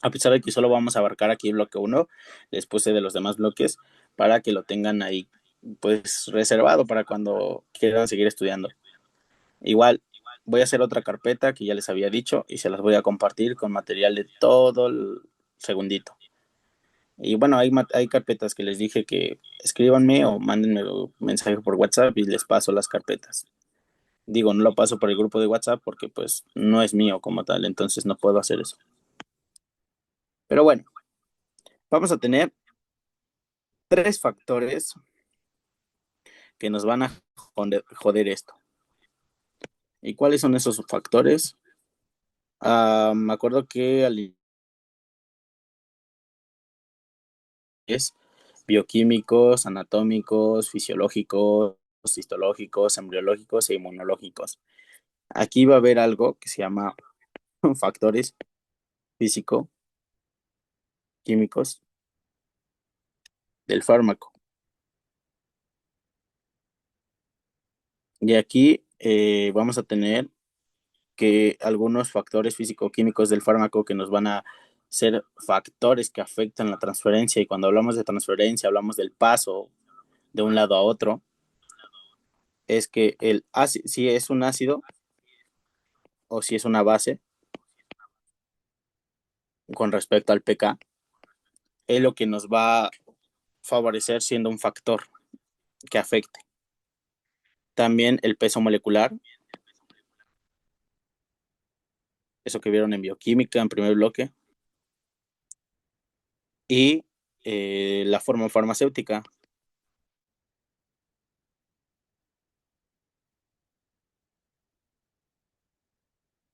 A pesar de que solo vamos a abarcar aquí bloque uno, les puse de los demás bloques para que lo tengan ahí pues reservado para cuando quieran seguir estudiando. Igual voy a hacer otra carpeta que ya les había dicho y se las voy a compartir con material de todo el segundito. Y bueno, hay carpetas que les dije que escríbanme o mándenme un mensaje por WhatsApp y les paso las carpetas. Digo, no lo paso por el grupo de WhatsApp porque pues no es mío como tal, entonces no puedo hacer eso. Pero bueno, vamos a tener tres factores que nos van a joder esto. ¿Y cuáles son esos factores? Me acuerdo que es bioquímicos, anatómicos, fisiológicos, histológicos, embriológicos e inmunológicos. Aquí va a haber algo que se llama factores físico, químicos del fármaco. Y aquí vamos a tener que algunos factores físico-químicos del fármaco que nos van a ser factores que afectan la transferencia. Y cuando hablamos de transferencia, hablamos del paso de un lado a otro. Es que el ácido, si es un ácido, o si es una base con respecto al pK, es lo que nos va a favorecer siendo un factor que afecte. También el peso molecular, eso que vieron en bioquímica en primer bloque, y la forma farmacéutica.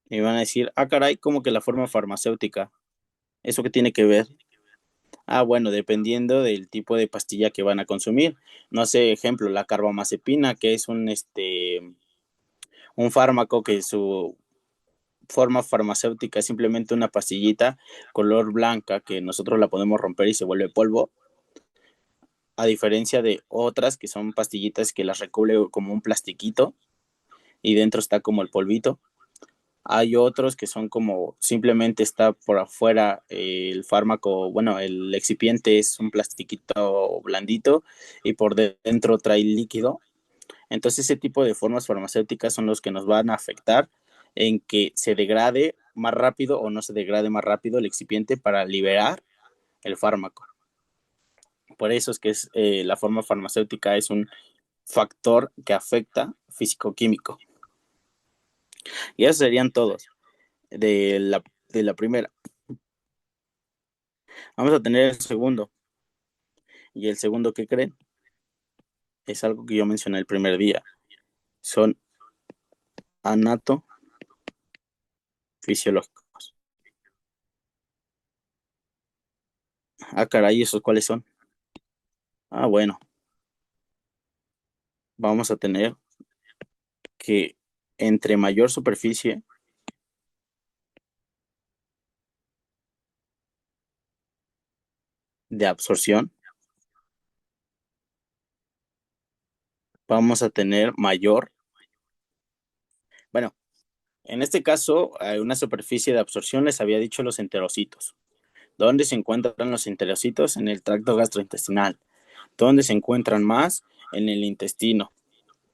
Y van a decir, ah, caray, ¿cómo que la forma farmacéutica? ¿Eso qué tiene que ver? Ah, bueno, dependiendo del tipo de pastilla que van a consumir. No sé, ejemplo, la carbamazepina, que es un fármaco que su forma farmacéutica es simplemente una pastillita color blanca que nosotros la podemos romper y se vuelve polvo, a diferencia de otras que son pastillitas que las recubre como un plastiquito y dentro está como el polvito. Hay otros que son como simplemente está por afuera el fármaco, bueno, el excipiente es un plastiquito blandito y por dentro trae líquido. Entonces ese tipo de formas farmacéuticas son los que nos van a afectar en que se degrade más rápido o no se degrade más rápido el excipiente para liberar el fármaco. Por eso es que la forma farmacéutica es un factor que afecta físico-químico. Y esos serían todos de la primera. Vamos a tener el segundo. Y el segundo, ¿qué creen? Es algo que yo mencioné el primer día. Son anatofisiológicos. Ah, caray, ¿esos cuáles son? Ah, bueno, vamos a tener que entre mayor superficie de absorción, vamos a tener mayor, bueno, en este caso, una superficie de absorción les había dicho los enterocitos. ¿Dónde se encuentran los enterocitos? En el tracto gastrointestinal. ¿Dónde se encuentran más? En el intestino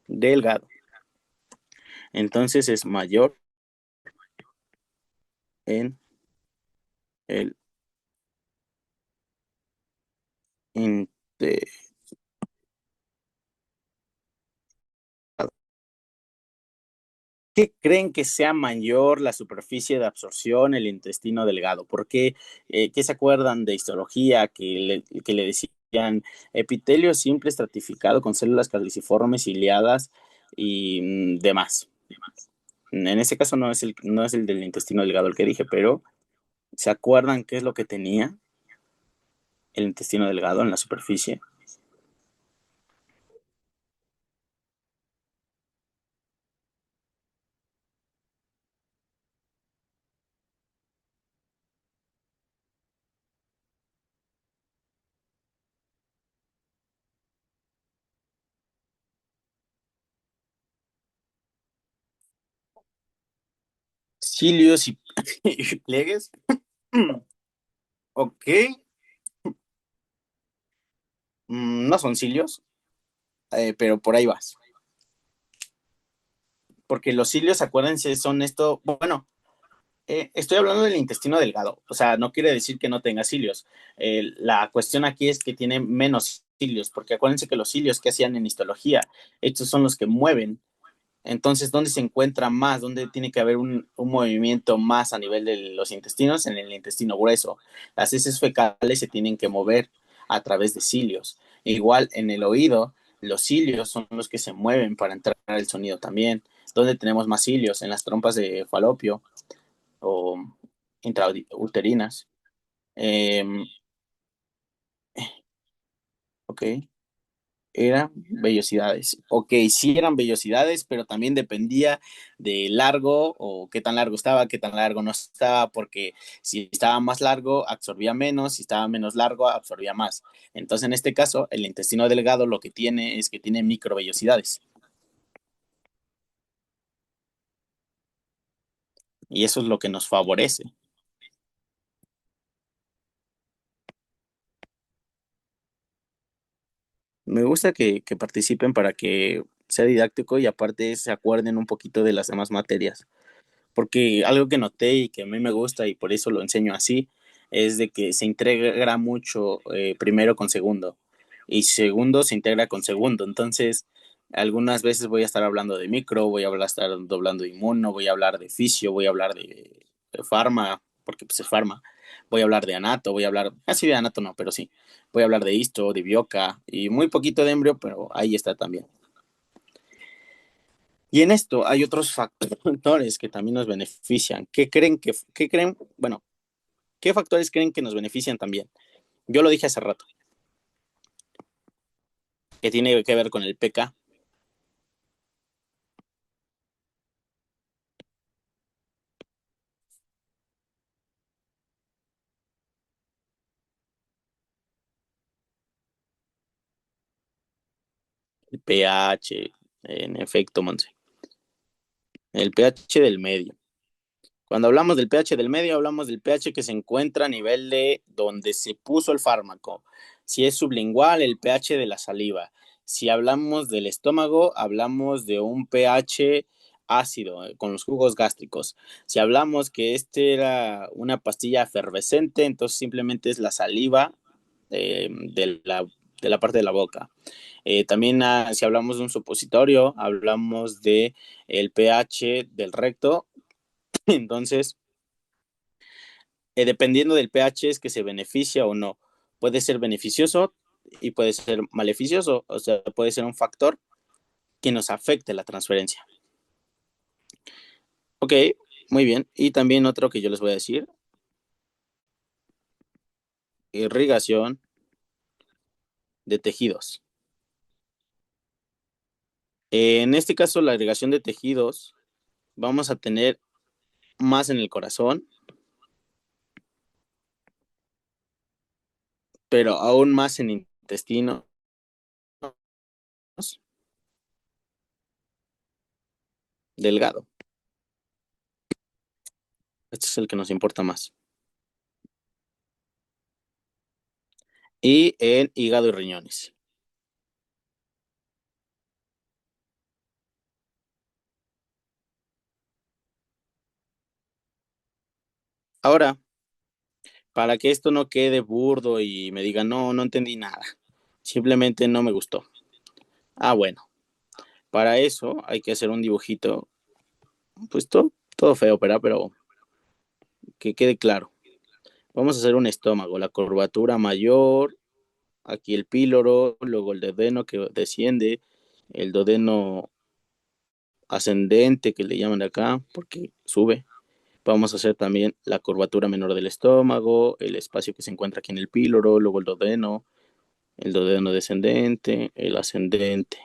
delgado. Entonces es mayor en el intestino. ¿Qué creen que sea mayor la superficie de absorción, el intestino delgado? ¿Por qué? ¿Qué se acuerdan de histología que le decían epitelio simple estratificado con células caliciformes ciliadas y demás? En este caso no es el del intestino delgado el que dije, pero ¿se acuerdan qué es lo que tenía el intestino delgado en la superficie? Cilios y, y pliegues. Ok, no son cilios, pero por ahí vas. Porque los cilios, acuérdense, son esto, bueno, estoy hablando del intestino delgado, o sea, no quiere decir que no tenga cilios. La cuestión aquí es que tiene menos cilios, porque acuérdense que los cilios que hacían en histología, estos son los que mueven. Entonces, ¿dónde se encuentra más? ¿Dónde tiene que haber un movimiento más a nivel de los intestinos? En el intestino grueso. Las heces fecales se tienen que mover a través de cilios. Igual en el oído, los cilios son los que se mueven para entrar el sonido también. ¿Dónde tenemos más cilios? En las trompas de falopio o intrauterinas. Eh, ok, eran vellosidades. Ok, sí eran vellosidades, pero también dependía de largo o qué tan largo estaba, qué tan largo no estaba, porque si estaba más largo absorbía menos, si estaba menos largo absorbía más. Entonces, en este caso, el intestino delgado lo que tiene es que tiene microvellosidades y eso es lo que nos favorece. Me gusta que participen para que sea didáctico y aparte se acuerden un poquito de las demás materias, porque algo que noté y que a mí me gusta y por eso lo enseño así, es de que se integra mucho primero con segundo y segundo se integra con segundo. Entonces, algunas veces voy a estar hablando de micro, voy a estar hablando de inmuno, voy a hablar de fisio, voy a hablar de farma, porque pues es farma. Voy a hablar de anato, voy a hablar, así de anato no, pero sí. Voy a hablar de histo, de bioca y muy poquito de embrio, pero ahí está también. Y en esto hay otros factores que también nos benefician. ¿Qué creen? Bueno, ¿qué factores creen que nos benefician también? Yo lo dije hace rato, que tiene que ver con el PK, el pH, en efecto, Monse. El pH del medio. Cuando hablamos del pH del medio, hablamos del pH que se encuentra a nivel de donde se puso el fármaco. Si es sublingual, el pH de la saliva. Si hablamos del estómago, hablamos de un pH ácido con los jugos gástricos. Si hablamos que este era una pastilla efervescente, entonces simplemente es la saliva de la parte de la boca. También si hablamos de un supositorio, hablamos de el pH del recto. Entonces, dependiendo del pH es que se beneficia o no. Puede ser beneficioso y puede ser maleficioso, o sea, puede ser un factor que nos afecte la transferencia. Ok, muy bien. Y también otro que yo les voy a decir, irrigación de tejidos. En este caso, la irrigación de tejidos, vamos a tener más en el corazón, pero aún más en intestino delgado. Este es el que nos importa más. Y en hígado y riñones. Ahora, para que esto no quede burdo y me digan, no, no entendí nada. Simplemente no me gustó. Ah, bueno. Para eso hay que hacer un dibujito, pues todo feo, pero que quede claro. Vamos a hacer un estómago, la curvatura mayor, aquí el píloro, luego el duodeno que desciende, el duodeno ascendente que le llaman acá, porque sube. Vamos a hacer también la curvatura menor del estómago, el espacio que se encuentra aquí en el píloro, luego el duodeno descendente, el ascendente.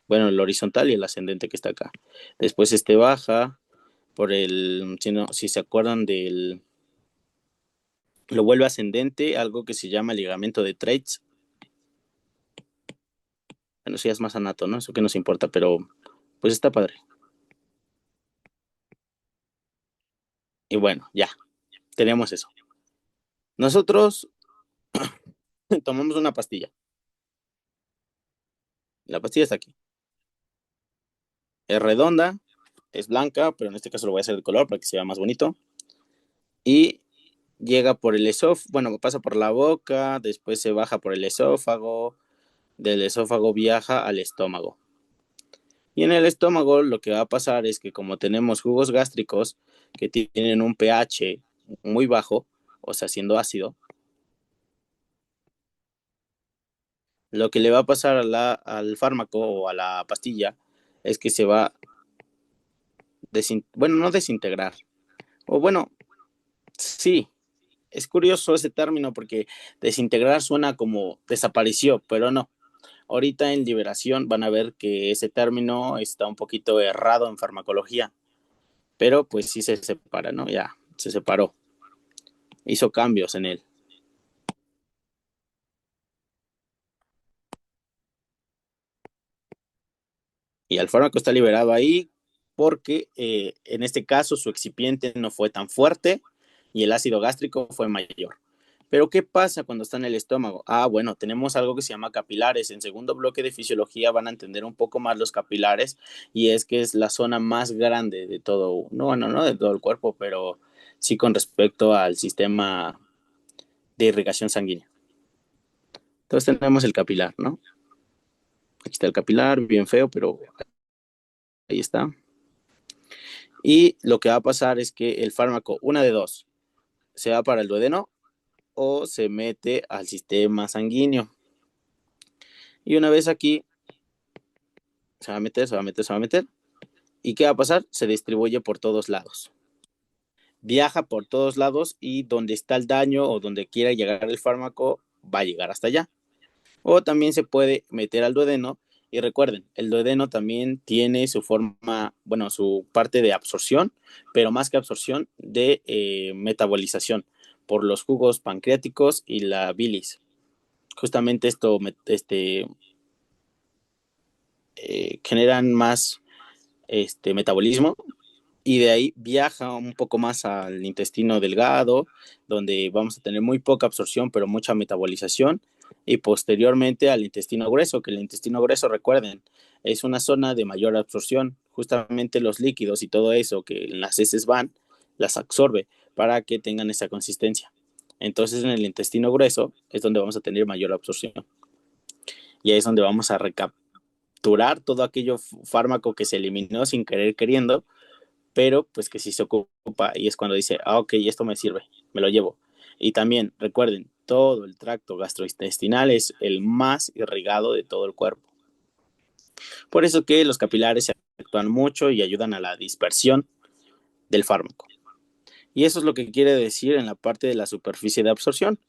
Bueno, el horizontal y el ascendente que está acá. Después este baja por el, si, no, si se acuerdan del, lo vuelve ascendente, algo que se llama ligamento de Treitz. Bueno, sí es más anato, ¿no? Eso que nos importa, pero pues está padre. Y bueno, ya, tenemos eso. Nosotros tomamos una pastilla. La pastilla está aquí. Es redonda, es blanca, pero en este caso lo voy a hacer de color para que sea más bonito. Y llega por el esófago, bueno, pasa por la boca, después se baja por el esófago, del esófago viaja al estómago. Y en el estómago lo que va a pasar es que como tenemos jugos gástricos que tienen un pH muy bajo, o sea, siendo ácido, lo que le va a pasar al fármaco o a la pastilla es que se va, bueno, no desintegrar, o bueno, sí, es curioso ese término porque desintegrar suena como desapareció, pero no. Ahorita en liberación van a ver que ese término está un poquito errado en farmacología, pero pues sí se separa, ¿no? Ya, se separó, hizo cambios en él. Y el fármaco está liberado ahí porque en este caso su excipiente no fue tan fuerte y el ácido gástrico fue mayor. Pero ¿qué pasa cuando está en el estómago? Bueno, tenemos algo que se llama capilares. En segundo bloque de fisiología van a entender un poco más los capilares y es que es la zona más grande de todo, no, bueno, no de todo el cuerpo, pero sí con respecto al sistema de irrigación sanguínea. Entonces tenemos el capilar, ¿no? Aquí está el capilar, bien feo, pero ahí está. Y lo que va a pasar es que el fármaco, una de dos, se va para el duodeno o se mete al sistema sanguíneo. Y una vez aquí, se va a meter, se va a meter, se va a meter. ¿Y qué va a pasar? Se distribuye por todos lados. Viaja por todos lados y donde está el daño o donde quiera llegar el fármaco, va a llegar hasta allá. O también se puede meter al duodeno. Y recuerden, el duodeno también tiene su forma, bueno, su parte de absorción, pero más que absorción, de metabolización por los jugos pancreáticos y la bilis. Justamente esto generan más metabolismo y de ahí viaja un poco más al intestino delgado, donde vamos a tener muy poca absorción, pero mucha metabolización, y posteriormente al intestino grueso, que el intestino grueso, recuerden, es una zona de mayor absorción. Justamente los líquidos y todo eso que en las heces van, las absorbe para que tengan esa consistencia. Entonces en el intestino grueso es donde vamos a tener mayor absorción y ahí es donde vamos a recapturar todo aquello fármaco que se eliminó sin querer queriendo, pero pues que sí se ocupa y es cuando dice, ok, esto me sirve, me lo llevo. Y también recuerden, todo el tracto gastrointestinal es el más irrigado de todo el cuerpo. Por eso que los capilares se actúan mucho y ayudan a la dispersión del fármaco. Y eso es lo que quiere decir en la parte de la superficie de absorción,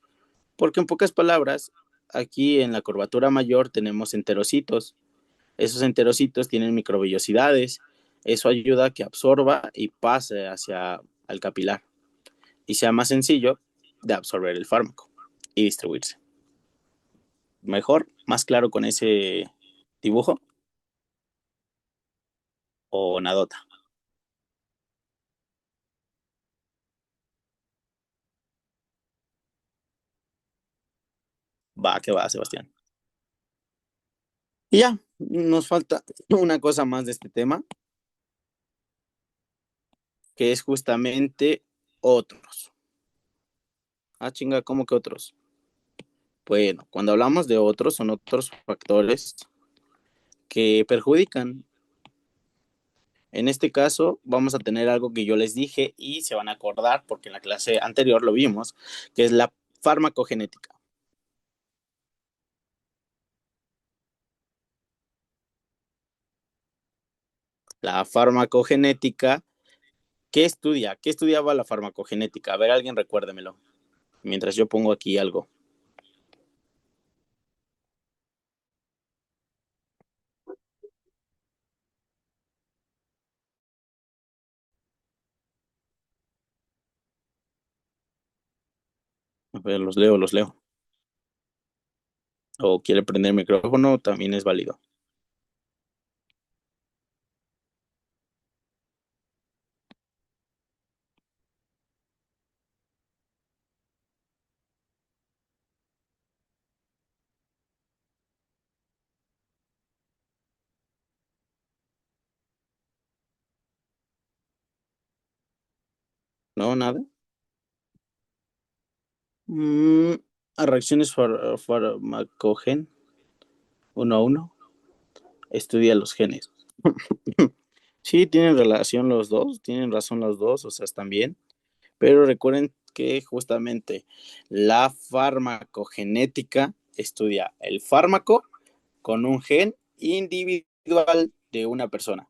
porque en pocas palabras, aquí en la curvatura mayor tenemos enterocitos. Esos enterocitos tienen microvellosidades. Eso ayuda a que absorba y pase hacia el capilar y sea más sencillo de absorber el fármaco y distribuirse. Mejor, más claro con ese dibujo o nadota. Va, que va, Sebastián. Y ya, nos falta una cosa más de este tema, que es justamente otros. Chinga, ¿cómo que otros? Bueno, cuando hablamos de otros, son otros factores que perjudican. En este caso, vamos a tener algo que yo les dije y se van a acordar porque en la clase anterior lo vimos, que es la farmacogenética. La farmacogenética, ¿qué estudia? ¿Qué estudiaba la farmacogenética? A ver, alguien recuérdemelo, mientras yo pongo aquí algo. A ver, los leo, los leo. O quiere prender el micrófono, también es válido. ¿No? ¿Nada? Mm, a reacciones farmacogen, uno a uno, estudia los genes. Sí, tienen relación los dos, tienen razón los dos, o sea, están bien. Pero recuerden que justamente la farmacogenética estudia el fármaco con un gen individual de una persona.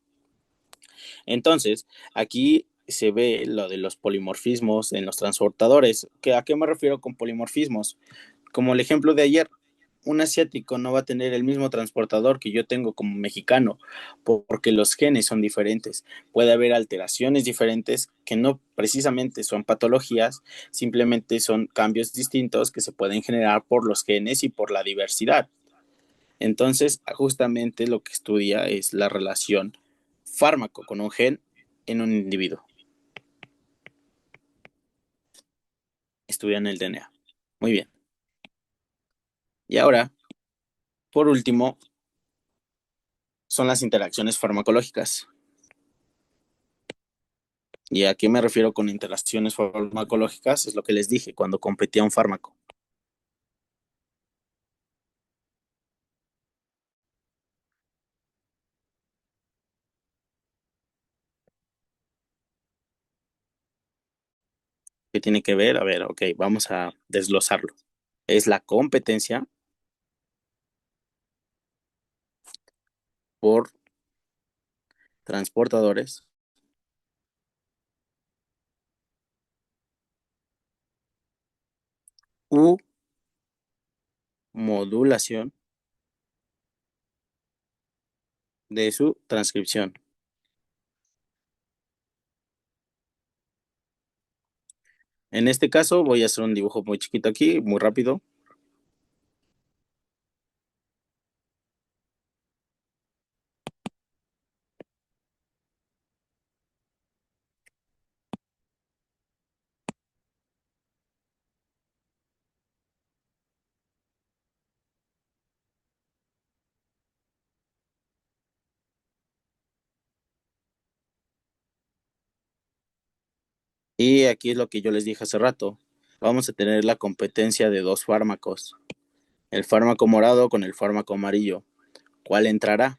Entonces, aquí se ve lo de los polimorfismos en los transportadores. ¿A qué me refiero con polimorfismos? Como el ejemplo de ayer, un asiático no va a tener el mismo transportador que yo tengo como mexicano, porque los genes son diferentes. Puede haber alteraciones diferentes que no precisamente son patologías, simplemente son cambios distintos que se pueden generar por los genes y por la diversidad. Entonces, justamente lo que estudia es la relación fármaco con un gen en un individuo. Estudian el DNA. Muy bien. Y ahora, por último, son las interacciones farmacológicas. ¿Y a qué me refiero con interacciones farmacológicas? Es lo que les dije cuando competía un fármaco. ¿Qué tiene que ver? A ver, ok, vamos a desglosarlo. Es la competencia por transportadores u modulación de su transcripción. En este caso voy a hacer un dibujo muy chiquito aquí, muy rápido. Y aquí es lo que yo les dije hace rato. Vamos a tener la competencia de dos fármacos. El fármaco morado con el fármaco amarillo. ¿Cuál entrará?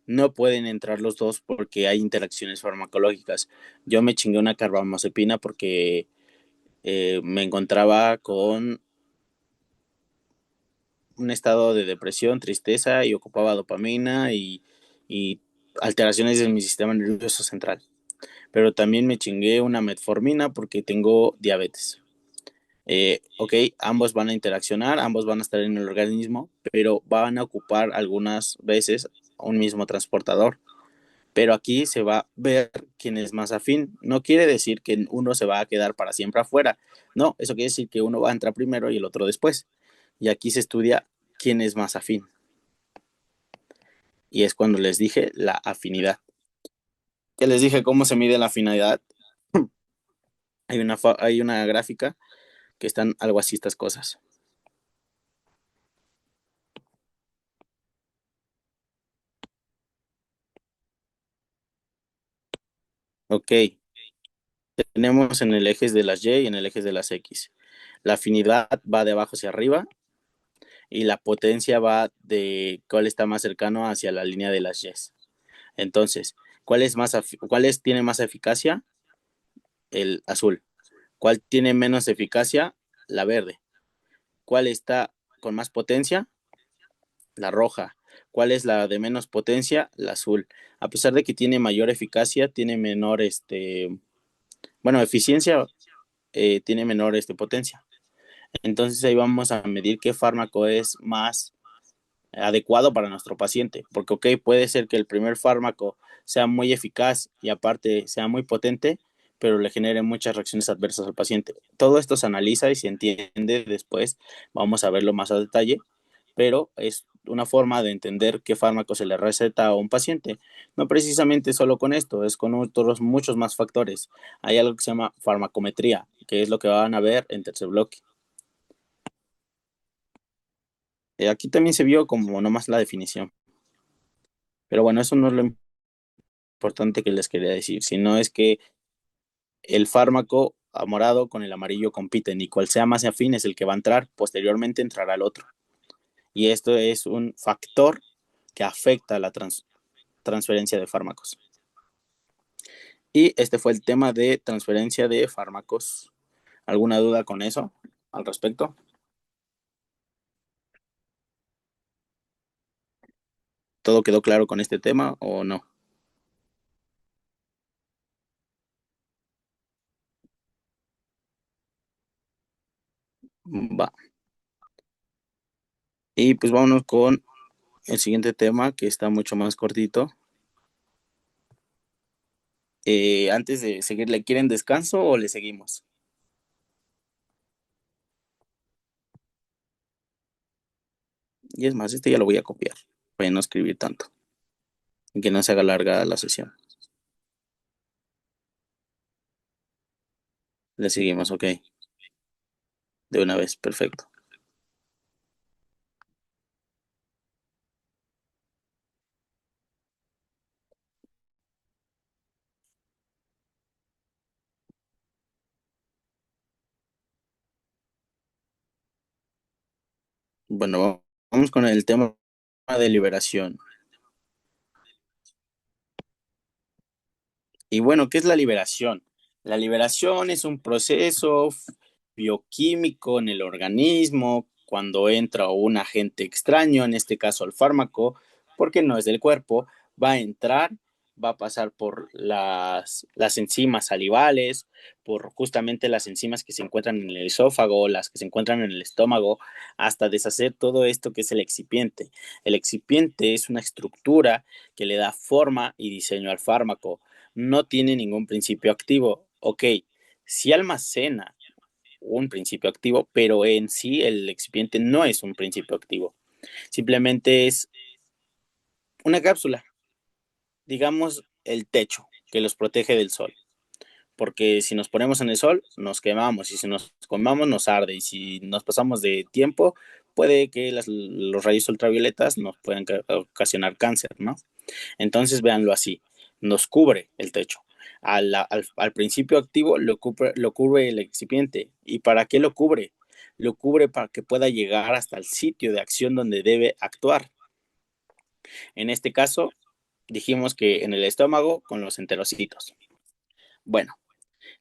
No pueden entrar los dos porque hay interacciones farmacológicas. Yo me chingué una carbamazepina porque me encontraba con un estado de depresión, tristeza y ocupaba dopamina y alteraciones de mi sistema nervioso central. Pero también me chingué una metformina porque tengo diabetes. Ok, ambos van a interaccionar, ambos van a estar en el organismo, pero van a ocupar algunas veces un mismo transportador. Pero aquí se va a ver quién es más afín. No quiere decir que uno se va a quedar para siempre afuera. No, eso quiere decir que uno va a entrar primero y el otro después. Y aquí se estudia quién es más afín. Y es cuando les dije la afinidad. Que les dije cómo se mide la afinidad. Hay una gráfica que están algo así estas cosas. Ok, tenemos en el eje de las Y y en el eje de las X. La afinidad va de abajo hacia arriba y la potencia va de cuál está más cercano hacia la línea de las Y. Entonces, ¿cuál tiene más eficacia? El azul. ¿Cuál tiene menos eficacia? La verde. ¿Cuál está con más potencia? La roja. ¿Cuál es la de menos potencia? La azul. A pesar de que tiene mayor eficacia, tiene menor, bueno, eficiencia, tiene menor potencia. Entonces ahí vamos a medir qué fármaco es más adecuado para nuestro paciente, porque ok, puede ser que el primer fármaco sea muy eficaz y aparte sea muy potente, pero le genere muchas reacciones adversas al paciente. Todo esto se analiza y se entiende después, vamos a verlo más a detalle, pero es una forma de entender qué fármaco se le receta a un paciente. No precisamente solo con esto, es con otros muchos más factores. Hay algo que se llama farmacometría, que es lo que van a ver en tercer bloque. Aquí también se vio como nomás la definición. Pero bueno, eso no es lo importante que les quería decir, sino es que el fármaco morado con el amarillo compiten y cual sea más afín es el que va a entrar, posteriormente entrará el otro. Y esto es un factor que afecta la transferencia de fármacos. Y este fue el tema de transferencia de fármacos. ¿Alguna duda con eso al respecto? ¿Todo quedó claro con este tema o no? Va. Y pues vámonos con el siguiente tema que está mucho más cortito. Antes de seguir, ¿le quieren descanso o le seguimos? Y es más, este ya lo voy a copiar para no escribir tanto y que no se haga larga la sesión. Le seguimos, ok. De una vez, perfecto. Bueno, vamos con el tema de liberación. Y bueno, ¿qué es la liberación? La liberación es un proceso bioquímico en el organismo cuando entra un agente extraño, en este caso el fármaco, porque no es del cuerpo, va a entrar, va a pasar por las enzimas salivales, por justamente las enzimas que se encuentran en el esófago, las que se encuentran en el estómago, hasta deshacer todo esto que es el excipiente. El excipiente es una estructura que le da forma y diseño al fármaco, no tiene ningún principio activo. Ok, sí almacena un principio activo, pero en sí el excipiente no es un principio activo. Simplemente es una cápsula, digamos el techo que los protege del sol. Porque si nos ponemos en el sol, nos quemamos, y si nos quemamos, nos arde, y si nos pasamos de tiempo, puede que los rayos ultravioletas nos puedan ocasionar cáncer, ¿no? Entonces, véanlo así, nos cubre el techo. Al principio activo lo cubre el excipiente. ¿Y para qué lo cubre? Lo cubre para que pueda llegar hasta el sitio de acción donde debe actuar. En este caso, dijimos que en el estómago con los enterocitos. Bueno,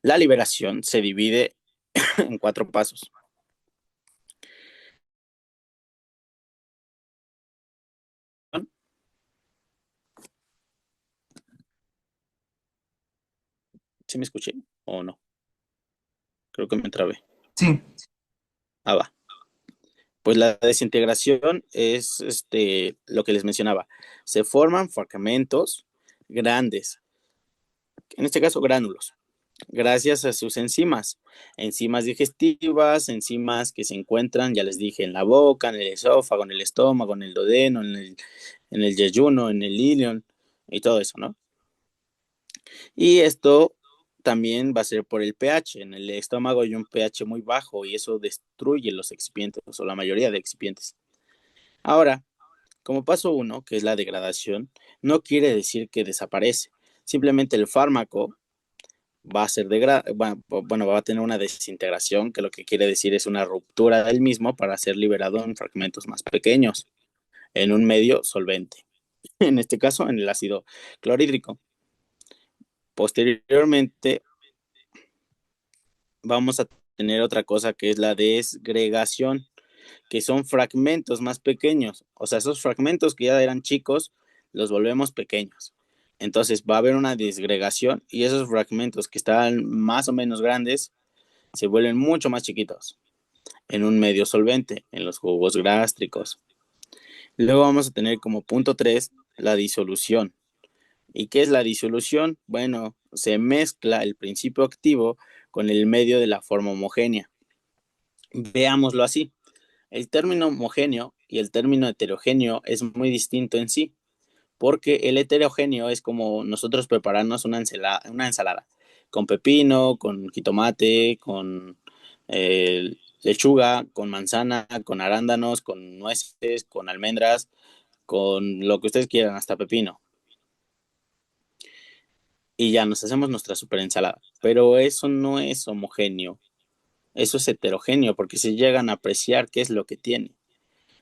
la liberación se divide en 4 pasos. ¿Sí me escuché o no? Creo que me trabé. Sí, Ah, va. Pues la desintegración es lo que les mencionaba. Se forman fragmentos grandes, en este caso gránulos, gracias a sus enzimas digestivas, enzimas que se encuentran, ya les dije, en la boca, en el esófago, en el estómago, en el duodeno, en el yeyuno, en el ilion y todo eso, ¿no? Y esto también va a ser por el pH. En el estómago hay un pH muy bajo y eso destruye los excipientes o la mayoría de excipientes. Ahora, como paso 1, que es la degradación, no quiere decir que desaparece. Simplemente el fármaco va a ser bueno, va a tener una desintegración, que lo que quiere decir es una ruptura del mismo para ser liberado en fragmentos más pequeños, en un medio solvente. En este caso, en el ácido clorhídrico. Posteriormente, vamos a tener otra cosa que es la desgregación, que son fragmentos más pequeños. O sea, esos fragmentos que ya eran chicos, los volvemos pequeños. Entonces va a haber una disgregación y esos fragmentos que estaban más o menos grandes se vuelven mucho más chiquitos en un medio solvente, en los jugos gástricos. Luego vamos a tener como punto 3 la disolución. ¿Y qué es la disolución? Bueno, se mezcla el principio activo con el medio de la forma homogénea. Veámoslo así. El término homogéneo y el término heterogéneo es muy distinto en sí, porque el heterogéneo es como nosotros prepararnos una ensalada con pepino, con jitomate, con lechuga, con manzana, con arándanos, con nueces, con almendras, con lo que ustedes quieran, hasta pepino. Y ya nos hacemos nuestra super ensalada. Pero eso no es homogéneo, eso es heterogéneo, porque se llegan a apreciar qué es lo que tiene.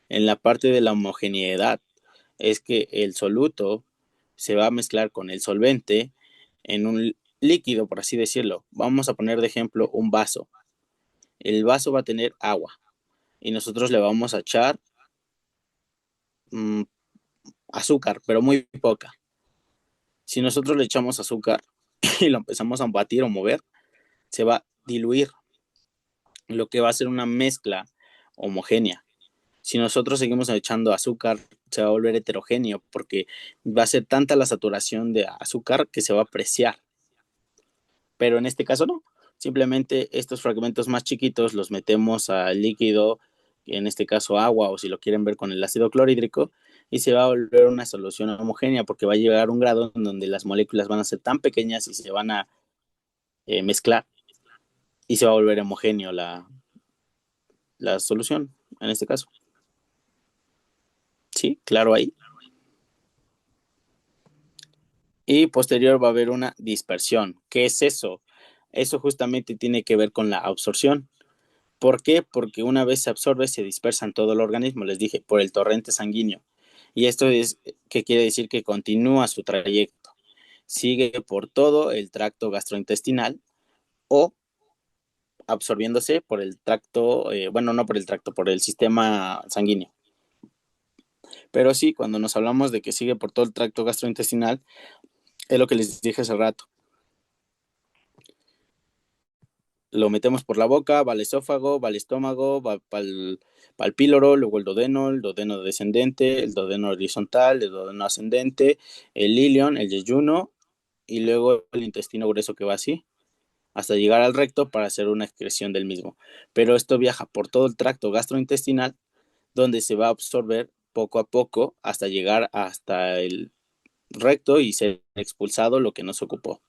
En la parte de la homogeneidad es que el soluto se va a mezclar con el solvente en un líquido, por así decirlo. Vamos a poner de ejemplo un vaso. El vaso va a tener agua y nosotros le vamos a echar mmm, azúcar, pero muy poca. Si nosotros le echamos azúcar y lo empezamos a batir o mover, se va a diluir, lo que va a ser una mezcla homogénea. Si nosotros seguimos echando azúcar, se va a volver heterogéneo porque va a ser tanta la saturación de azúcar que se va a apreciar. Pero en este caso no. Simplemente estos fragmentos más chiquitos los metemos al líquido, en este caso agua, o si lo quieren ver con el ácido clorhídrico, y se va a volver una solución homogénea porque va a llegar a un grado en donde las moléculas van a ser tan pequeñas y se van a mezclar y se va a volver homogéneo la solución en este caso. Sí, claro ahí. Y posterior va a haber una dispersión. ¿Qué es eso? Eso justamente tiene que ver con la absorción. ¿Por qué? Porque una vez se absorbe, se dispersa en todo el organismo, les dije, por el torrente sanguíneo. Y esto es, ¿qué quiere decir? Que continúa su trayecto. Sigue por todo el tracto gastrointestinal o absorbiéndose por el tracto, bueno, no por el tracto, por el sistema sanguíneo. Pero sí, cuando nos hablamos de que sigue por todo el tracto gastrointestinal, es lo que les dije hace rato. Lo metemos por la boca, va al esófago, va al estómago, va para el píloro, luego el duodeno descendente, el duodeno horizontal, el duodeno ascendente, el ilion, el yeyuno, y luego el intestino grueso que va así, hasta llegar al recto para hacer una excreción del mismo. Pero esto viaja por todo el tracto gastrointestinal, donde se va a absorber poco a poco hasta llegar hasta el recto y ser expulsado lo que no se ocupó.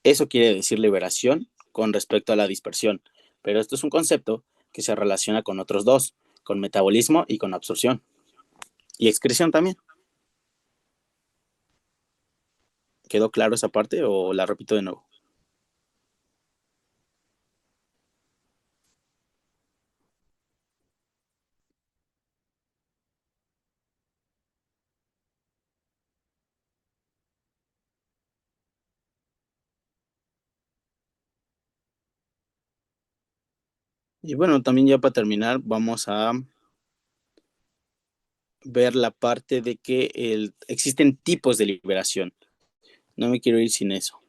Eso quiere decir liberación con respecto a la dispersión, pero esto es un concepto que se relaciona con otros dos, con metabolismo y con absorción. Y excreción también. ¿Quedó claro esa parte o la repito de nuevo? Y bueno, también ya para terminar, vamos a ver la parte de que existen tipos de liberación. No me quiero ir sin eso.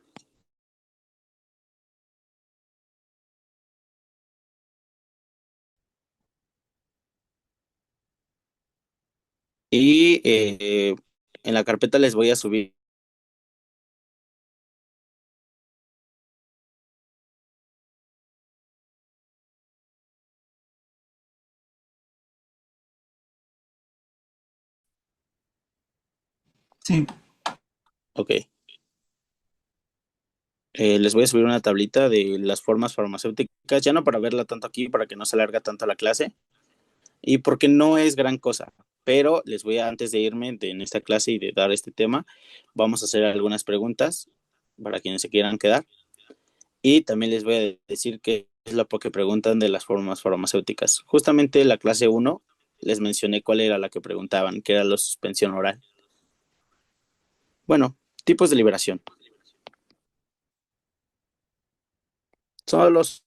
Y en la carpeta les voy a subir. Sí. Ok. Les voy a subir una tablita de las formas farmacéuticas, ya no para verla tanto aquí, para que no se alarga tanto la clase, y porque no es gran cosa, pero les voy a, antes de irme en esta clase y de dar este tema, vamos a hacer algunas preguntas para quienes se quieran quedar, y también les voy a decir qué es lo que preguntan de las formas farmacéuticas. Justamente la clase 1 les mencioné cuál era la que preguntaban, que era la suspensión oral. Bueno, tipos de liberación. Son los...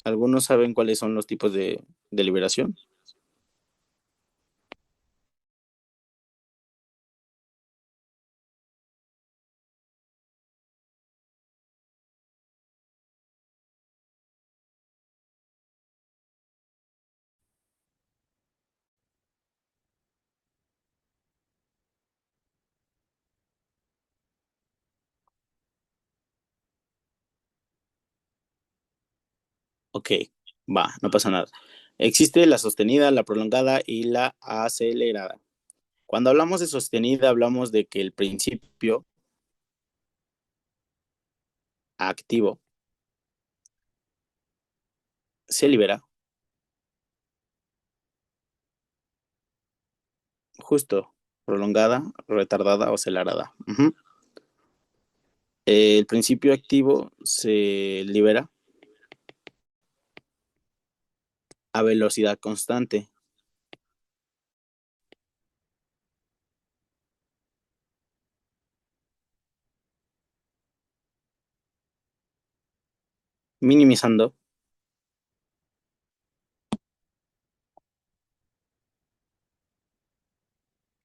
¿Algunos saben cuáles son los tipos de liberación? Ok, va, no pasa nada. Existe la sostenida, la prolongada y la acelerada. Cuando hablamos de sostenida, hablamos de que el principio activo se libera justo, prolongada, retardada o acelerada. Ujú. El principio activo se libera a velocidad constante, minimizando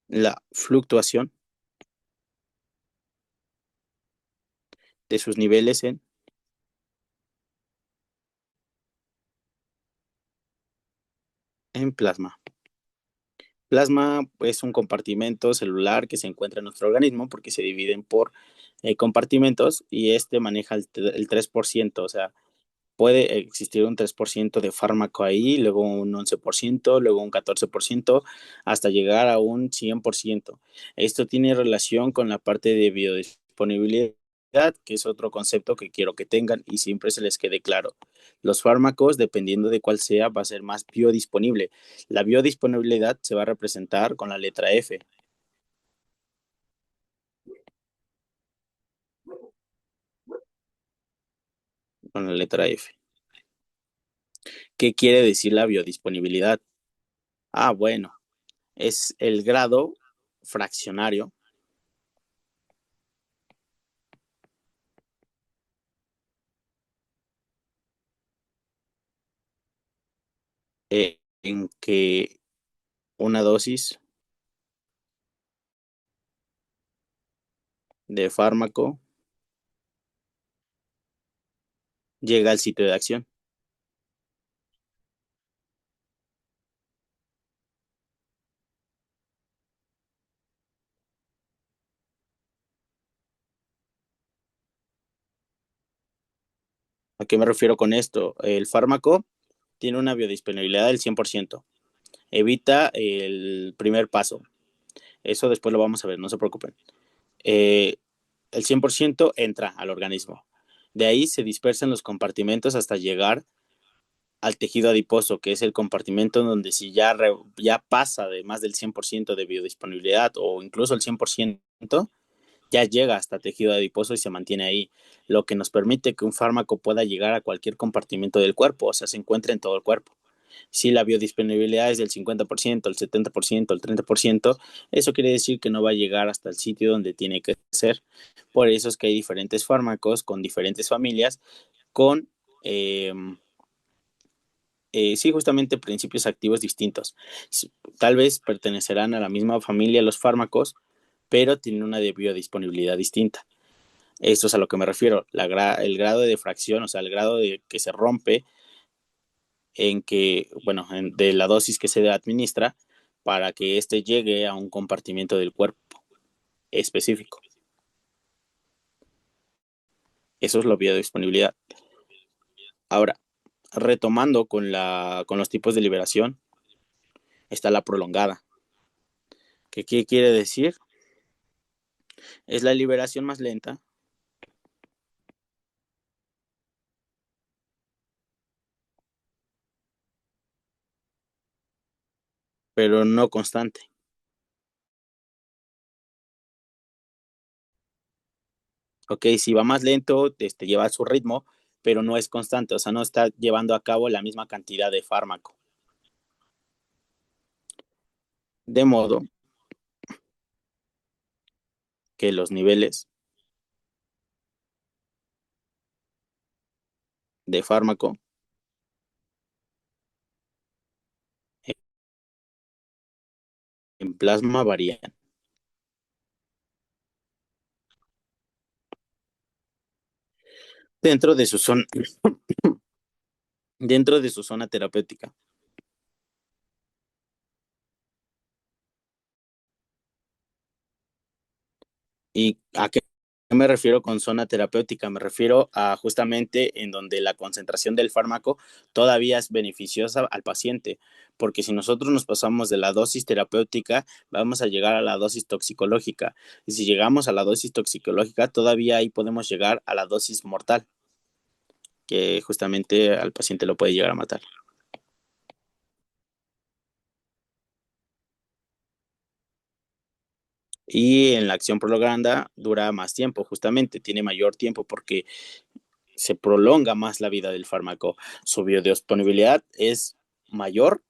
la fluctuación de sus niveles en plasma. Plasma es un compartimento celular que se encuentra en nuestro organismo porque se dividen por compartimentos y este maneja el 3%, o sea, puede existir un 3% de fármaco ahí, luego un 11%, luego un 14%, hasta llegar a un 100%. Esto tiene relación con la parte de biodisponibilidad que es otro concepto que quiero que tengan y siempre se les quede claro. Los fármacos, dependiendo de cuál sea, va a ser más biodisponible. La biodisponibilidad se va a representar con la letra F. Con la letra F. ¿Qué quiere decir la biodisponibilidad? Ah, bueno, es el grado fraccionario en que una dosis de fármaco llega al sitio de acción. ¿A qué me refiero con esto? El fármaco tiene una biodisponibilidad del 100%. Evita el primer paso. Eso después lo vamos a ver, no se preocupen. Eh, el 100% entra al organismo. De ahí se dispersan los compartimentos hasta llegar al tejido adiposo, que es el compartimento donde si ya pasa de más del 100% de biodisponibilidad o incluso el 100%, ya llega hasta tejido adiposo y se mantiene ahí, lo que nos permite que un fármaco pueda llegar a cualquier compartimento del cuerpo, o sea, se encuentra en todo el cuerpo. Si la biodisponibilidad es del 50%, el 70%, el 30%, eso quiere decir que no va a llegar hasta el sitio donde tiene que ser. Por eso es que hay diferentes fármacos con diferentes familias, con, eh, sí, justamente principios activos distintos. Tal vez pertenecerán a la misma familia los fármacos, pero tienen una de biodisponibilidad distinta. Esto es a lo que me refiero, el grado de difracción, o sea, el grado de que se rompe en que, bueno, de la dosis que se administra para que éste llegue a un compartimiento del cuerpo específico. Eso es la biodisponibilidad. Ahora, retomando con los tipos de liberación, está la prolongada. ¿Qué quiere decir? Es la liberación más lenta, pero no constante. Ok, si va más lento, lleva su ritmo, pero no es constante, o sea, no está llevando a cabo la misma cantidad de fármaco. De modo que los niveles de fármaco en plasma varían. Dentro de su zona, dentro de su zona terapéutica. ¿Y a qué me refiero con zona terapéutica? Me refiero a justamente en donde la concentración del fármaco todavía es beneficiosa al paciente, porque si nosotros nos pasamos de la dosis terapéutica, vamos a llegar a la dosis toxicológica. Y si llegamos a la dosis toxicológica, todavía ahí podemos llegar a la dosis mortal, que justamente al paciente lo puede llegar a matar. Y en la acción prolongada dura más tiempo, justamente, tiene mayor tiempo porque se prolonga más la vida del fármaco. Su biodisponibilidad es mayor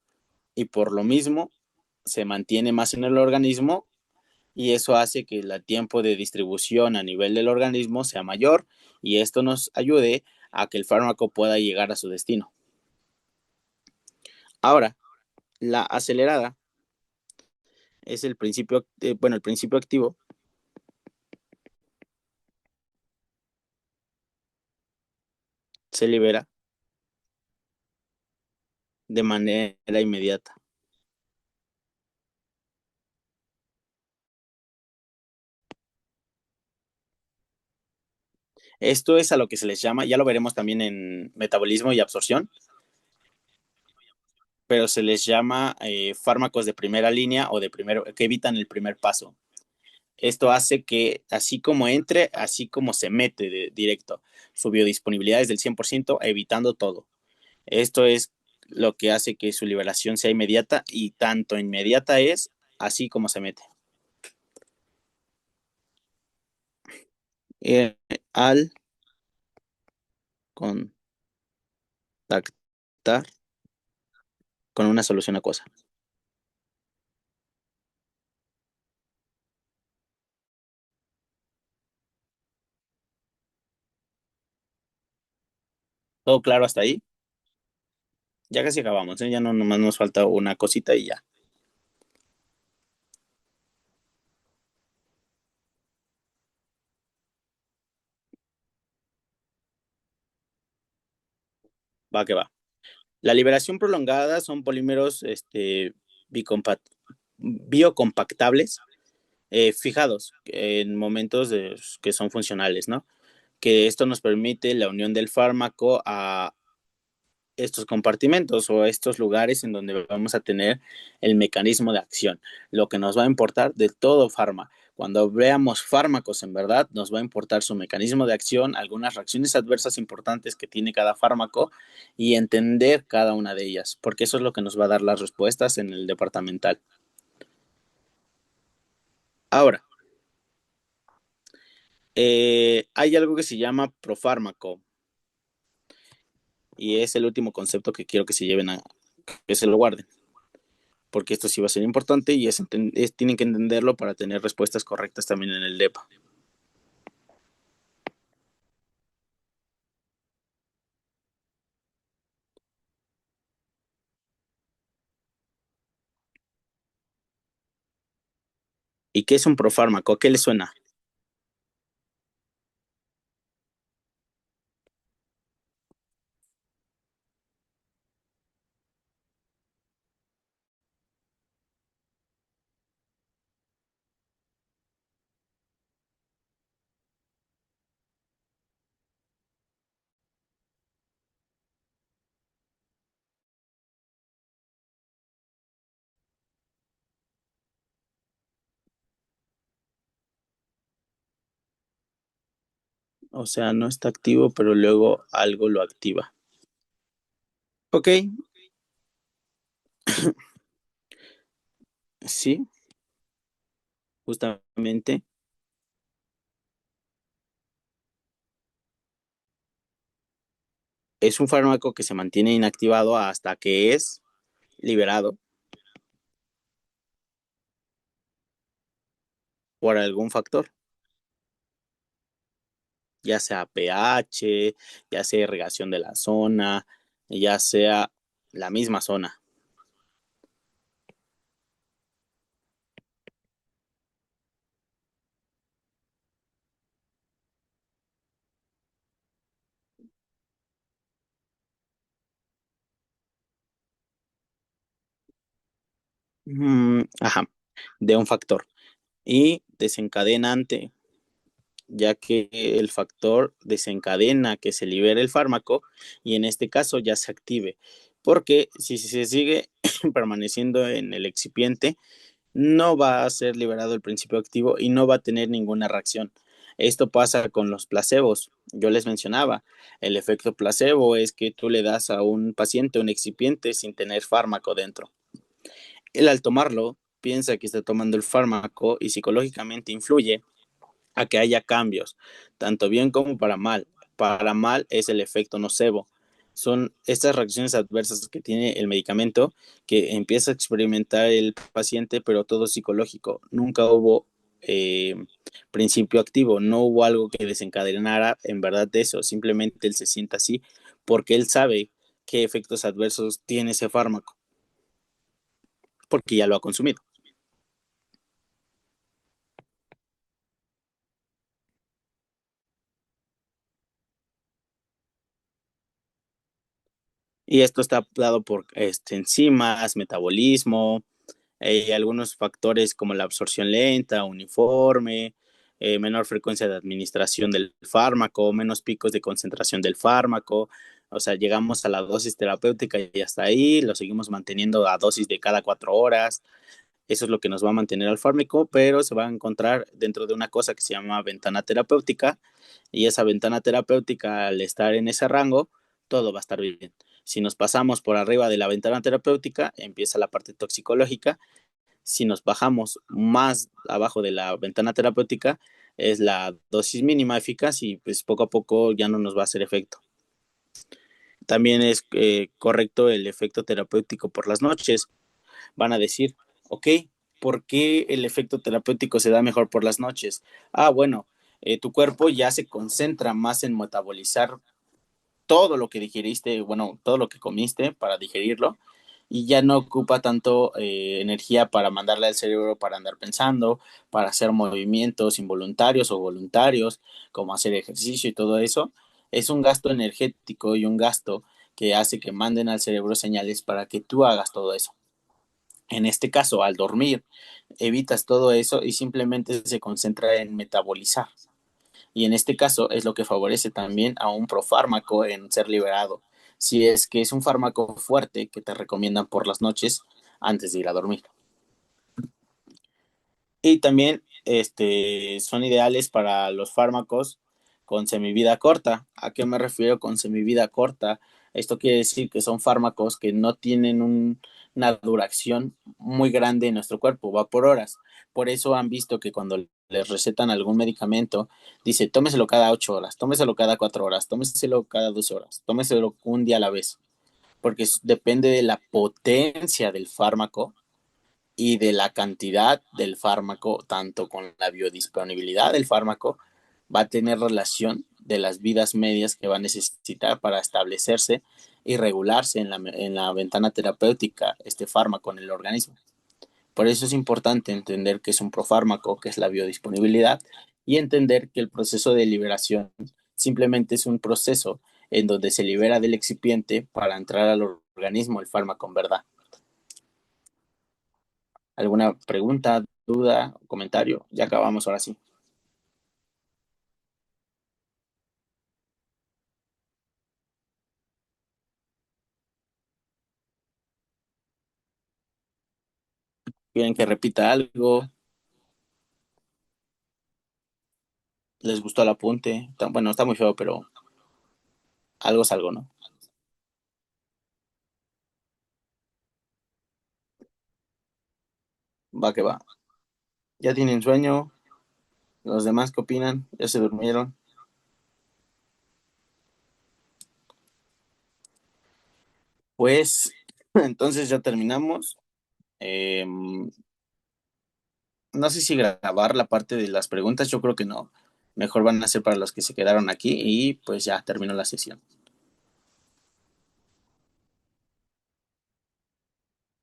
y por lo mismo se mantiene más en el organismo y eso hace que el tiempo de distribución a nivel del organismo sea mayor y esto nos ayude a que el fármaco pueda llegar a su destino. Ahora, la acelerada es el principio, el principio activo se libera de manera inmediata. Esto es a lo que se les llama, ya lo veremos también en metabolismo y absorción, pero se les llama fármacos de primera línea o de primero, que evitan el primer paso. Esto hace que así como entre, así como se mete directo, su biodisponibilidad es del 100%, evitando todo. Esto es lo que hace que su liberación sea inmediata y tanto inmediata es así como se mete. Eh, al contactar con una solución acuosa. ¿Todo claro hasta ahí? Ya casi acabamos, ¿eh? Ya no nomás nos falta una cosita y ya. Va que va. La liberación prolongada son polímeros biocompactables fijados en momentos que son funcionales, ¿no? Que esto nos permite la unión del fármaco a estos compartimentos o estos lugares en donde vamos a tener el mecanismo de acción, lo que nos va a importar de todo fármaco. Cuando veamos fármacos en verdad, nos va a importar su mecanismo de acción, algunas reacciones adversas importantes que tiene cada fármaco y entender cada una de ellas, porque eso es lo que nos va a dar las respuestas en el departamental. Ahora, hay algo que se llama profármaco y es el último concepto que quiero que se lleven a que se lo guarden, porque esto sí va a ser importante y tienen que entenderlo para tener respuestas correctas también en el DEPA. ¿Y qué es un profármaco? ¿A qué le suena? O sea, no está activo, pero luego algo lo activa. Ok, sí, justamente es un fármaco que se mantiene inactivado hasta que es liberado por algún factor, ya sea pH, ya sea irrigación de la zona, ya sea la misma zona. Ajá, de un factor. Y desencadenante, ya que el factor desencadena que se libere el fármaco y en este caso ya se active. Porque si se sigue permaneciendo en el excipiente, no va a ser liberado el principio activo y no va a tener ninguna reacción. Esto pasa con los placebos. Yo les mencionaba, el efecto placebo es que tú le das a un paciente un excipiente sin tener fármaco dentro. Él al tomarlo piensa que está tomando el fármaco y psicológicamente influye a que haya cambios, tanto bien como para mal. Para mal es el efecto nocebo. Son estas reacciones adversas que tiene el medicamento que empieza a experimentar el paciente, pero todo psicológico. Nunca hubo eh, principio activo, no hubo algo que desencadenara en verdad de eso. Simplemente él se siente así porque él sabe qué efectos adversos tiene ese fármaco, porque ya lo ha consumido. Y esto está dado por enzimas, metabolismo, algunos factores como la absorción lenta, uniforme, menor frecuencia de administración del fármaco, menos picos de concentración del fármaco. O sea, llegamos a la dosis terapéutica y hasta ahí lo seguimos manteniendo a dosis de cada 4 horas. Eso es lo que nos va a mantener al fármaco, pero se va a encontrar dentro de una cosa que se llama ventana terapéutica, y esa ventana terapéutica, al estar en ese rango, todo va a estar bien. Si nos pasamos por arriba de la ventana terapéutica, empieza la parte toxicológica. Si nos bajamos más abajo de la ventana terapéutica, es la dosis mínima eficaz y pues poco a poco ya no nos va a hacer efecto. También es correcto el efecto terapéutico por las noches. Van a decir, ok, ¿por qué el efecto terapéutico se da mejor por las noches? Bueno, tu cuerpo ya se concentra más en metabolizar todo lo que digeriste, bueno, todo lo que comiste para digerirlo, y ya no ocupa tanto energía para mandarle al cerebro para andar pensando, para hacer movimientos involuntarios o voluntarios, como hacer ejercicio y todo eso. Es un gasto energético y un gasto que hace que manden al cerebro señales para que tú hagas todo eso. En este caso, al dormir, evitas todo eso y simplemente se concentra en metabolizar. Y en este caso es lo que favorece también a un profármaco en ser liberado. Si es que es un fármaco fuerte que te recomiendan por las noches antes de ir a dormir. Y también son ideales para los fármacos con semivida corta. ¿A qué me refiero con semivida corta? Esto quiere decir que son fármacos que no tienen una duración muy grande en nuestro cuerpo, va por horas. Por eso han visto que cuando les recetan algún medicamento, dice, tómeselo cada 8 horas, tómeselo cada 4 horas, tómeselo cada 2 horas, tómeselo un día a la vez, porque depende de la potencia del fármaco y de la cantidad del fármaco, tanto con la biodisponibilidad del fármaco, va a tener relación de las vidas medias que va a necesitar para establecerse y regularse en la ventana terapéutica este fármaco en el organismo. Por eso es importante entender que es un profármaco, que es la biodisponibilidad, y entender que el proceso de liberación simplemente es un proceso en donde se libera del excipiente para entrar al organismo el fármaco en verdad. ¿Alguna pregunta, duda, comentario? Ya acabamos ahora sí. ¿Quieren que repita algo? ¿Les gustó el apunte? Bueno, está muy feo, pero algo es algo, ¿no? Va que va. ¿Ya tienen sueño? ¿Los demás qué opinan? ¿Ya se durmieron? Pues entonces ya terminamos. No sé si grabar la parte de las preguntas, yo creo que no. Mejor van a ser para los que se quedaron aquí y pues ya terminó la sesión.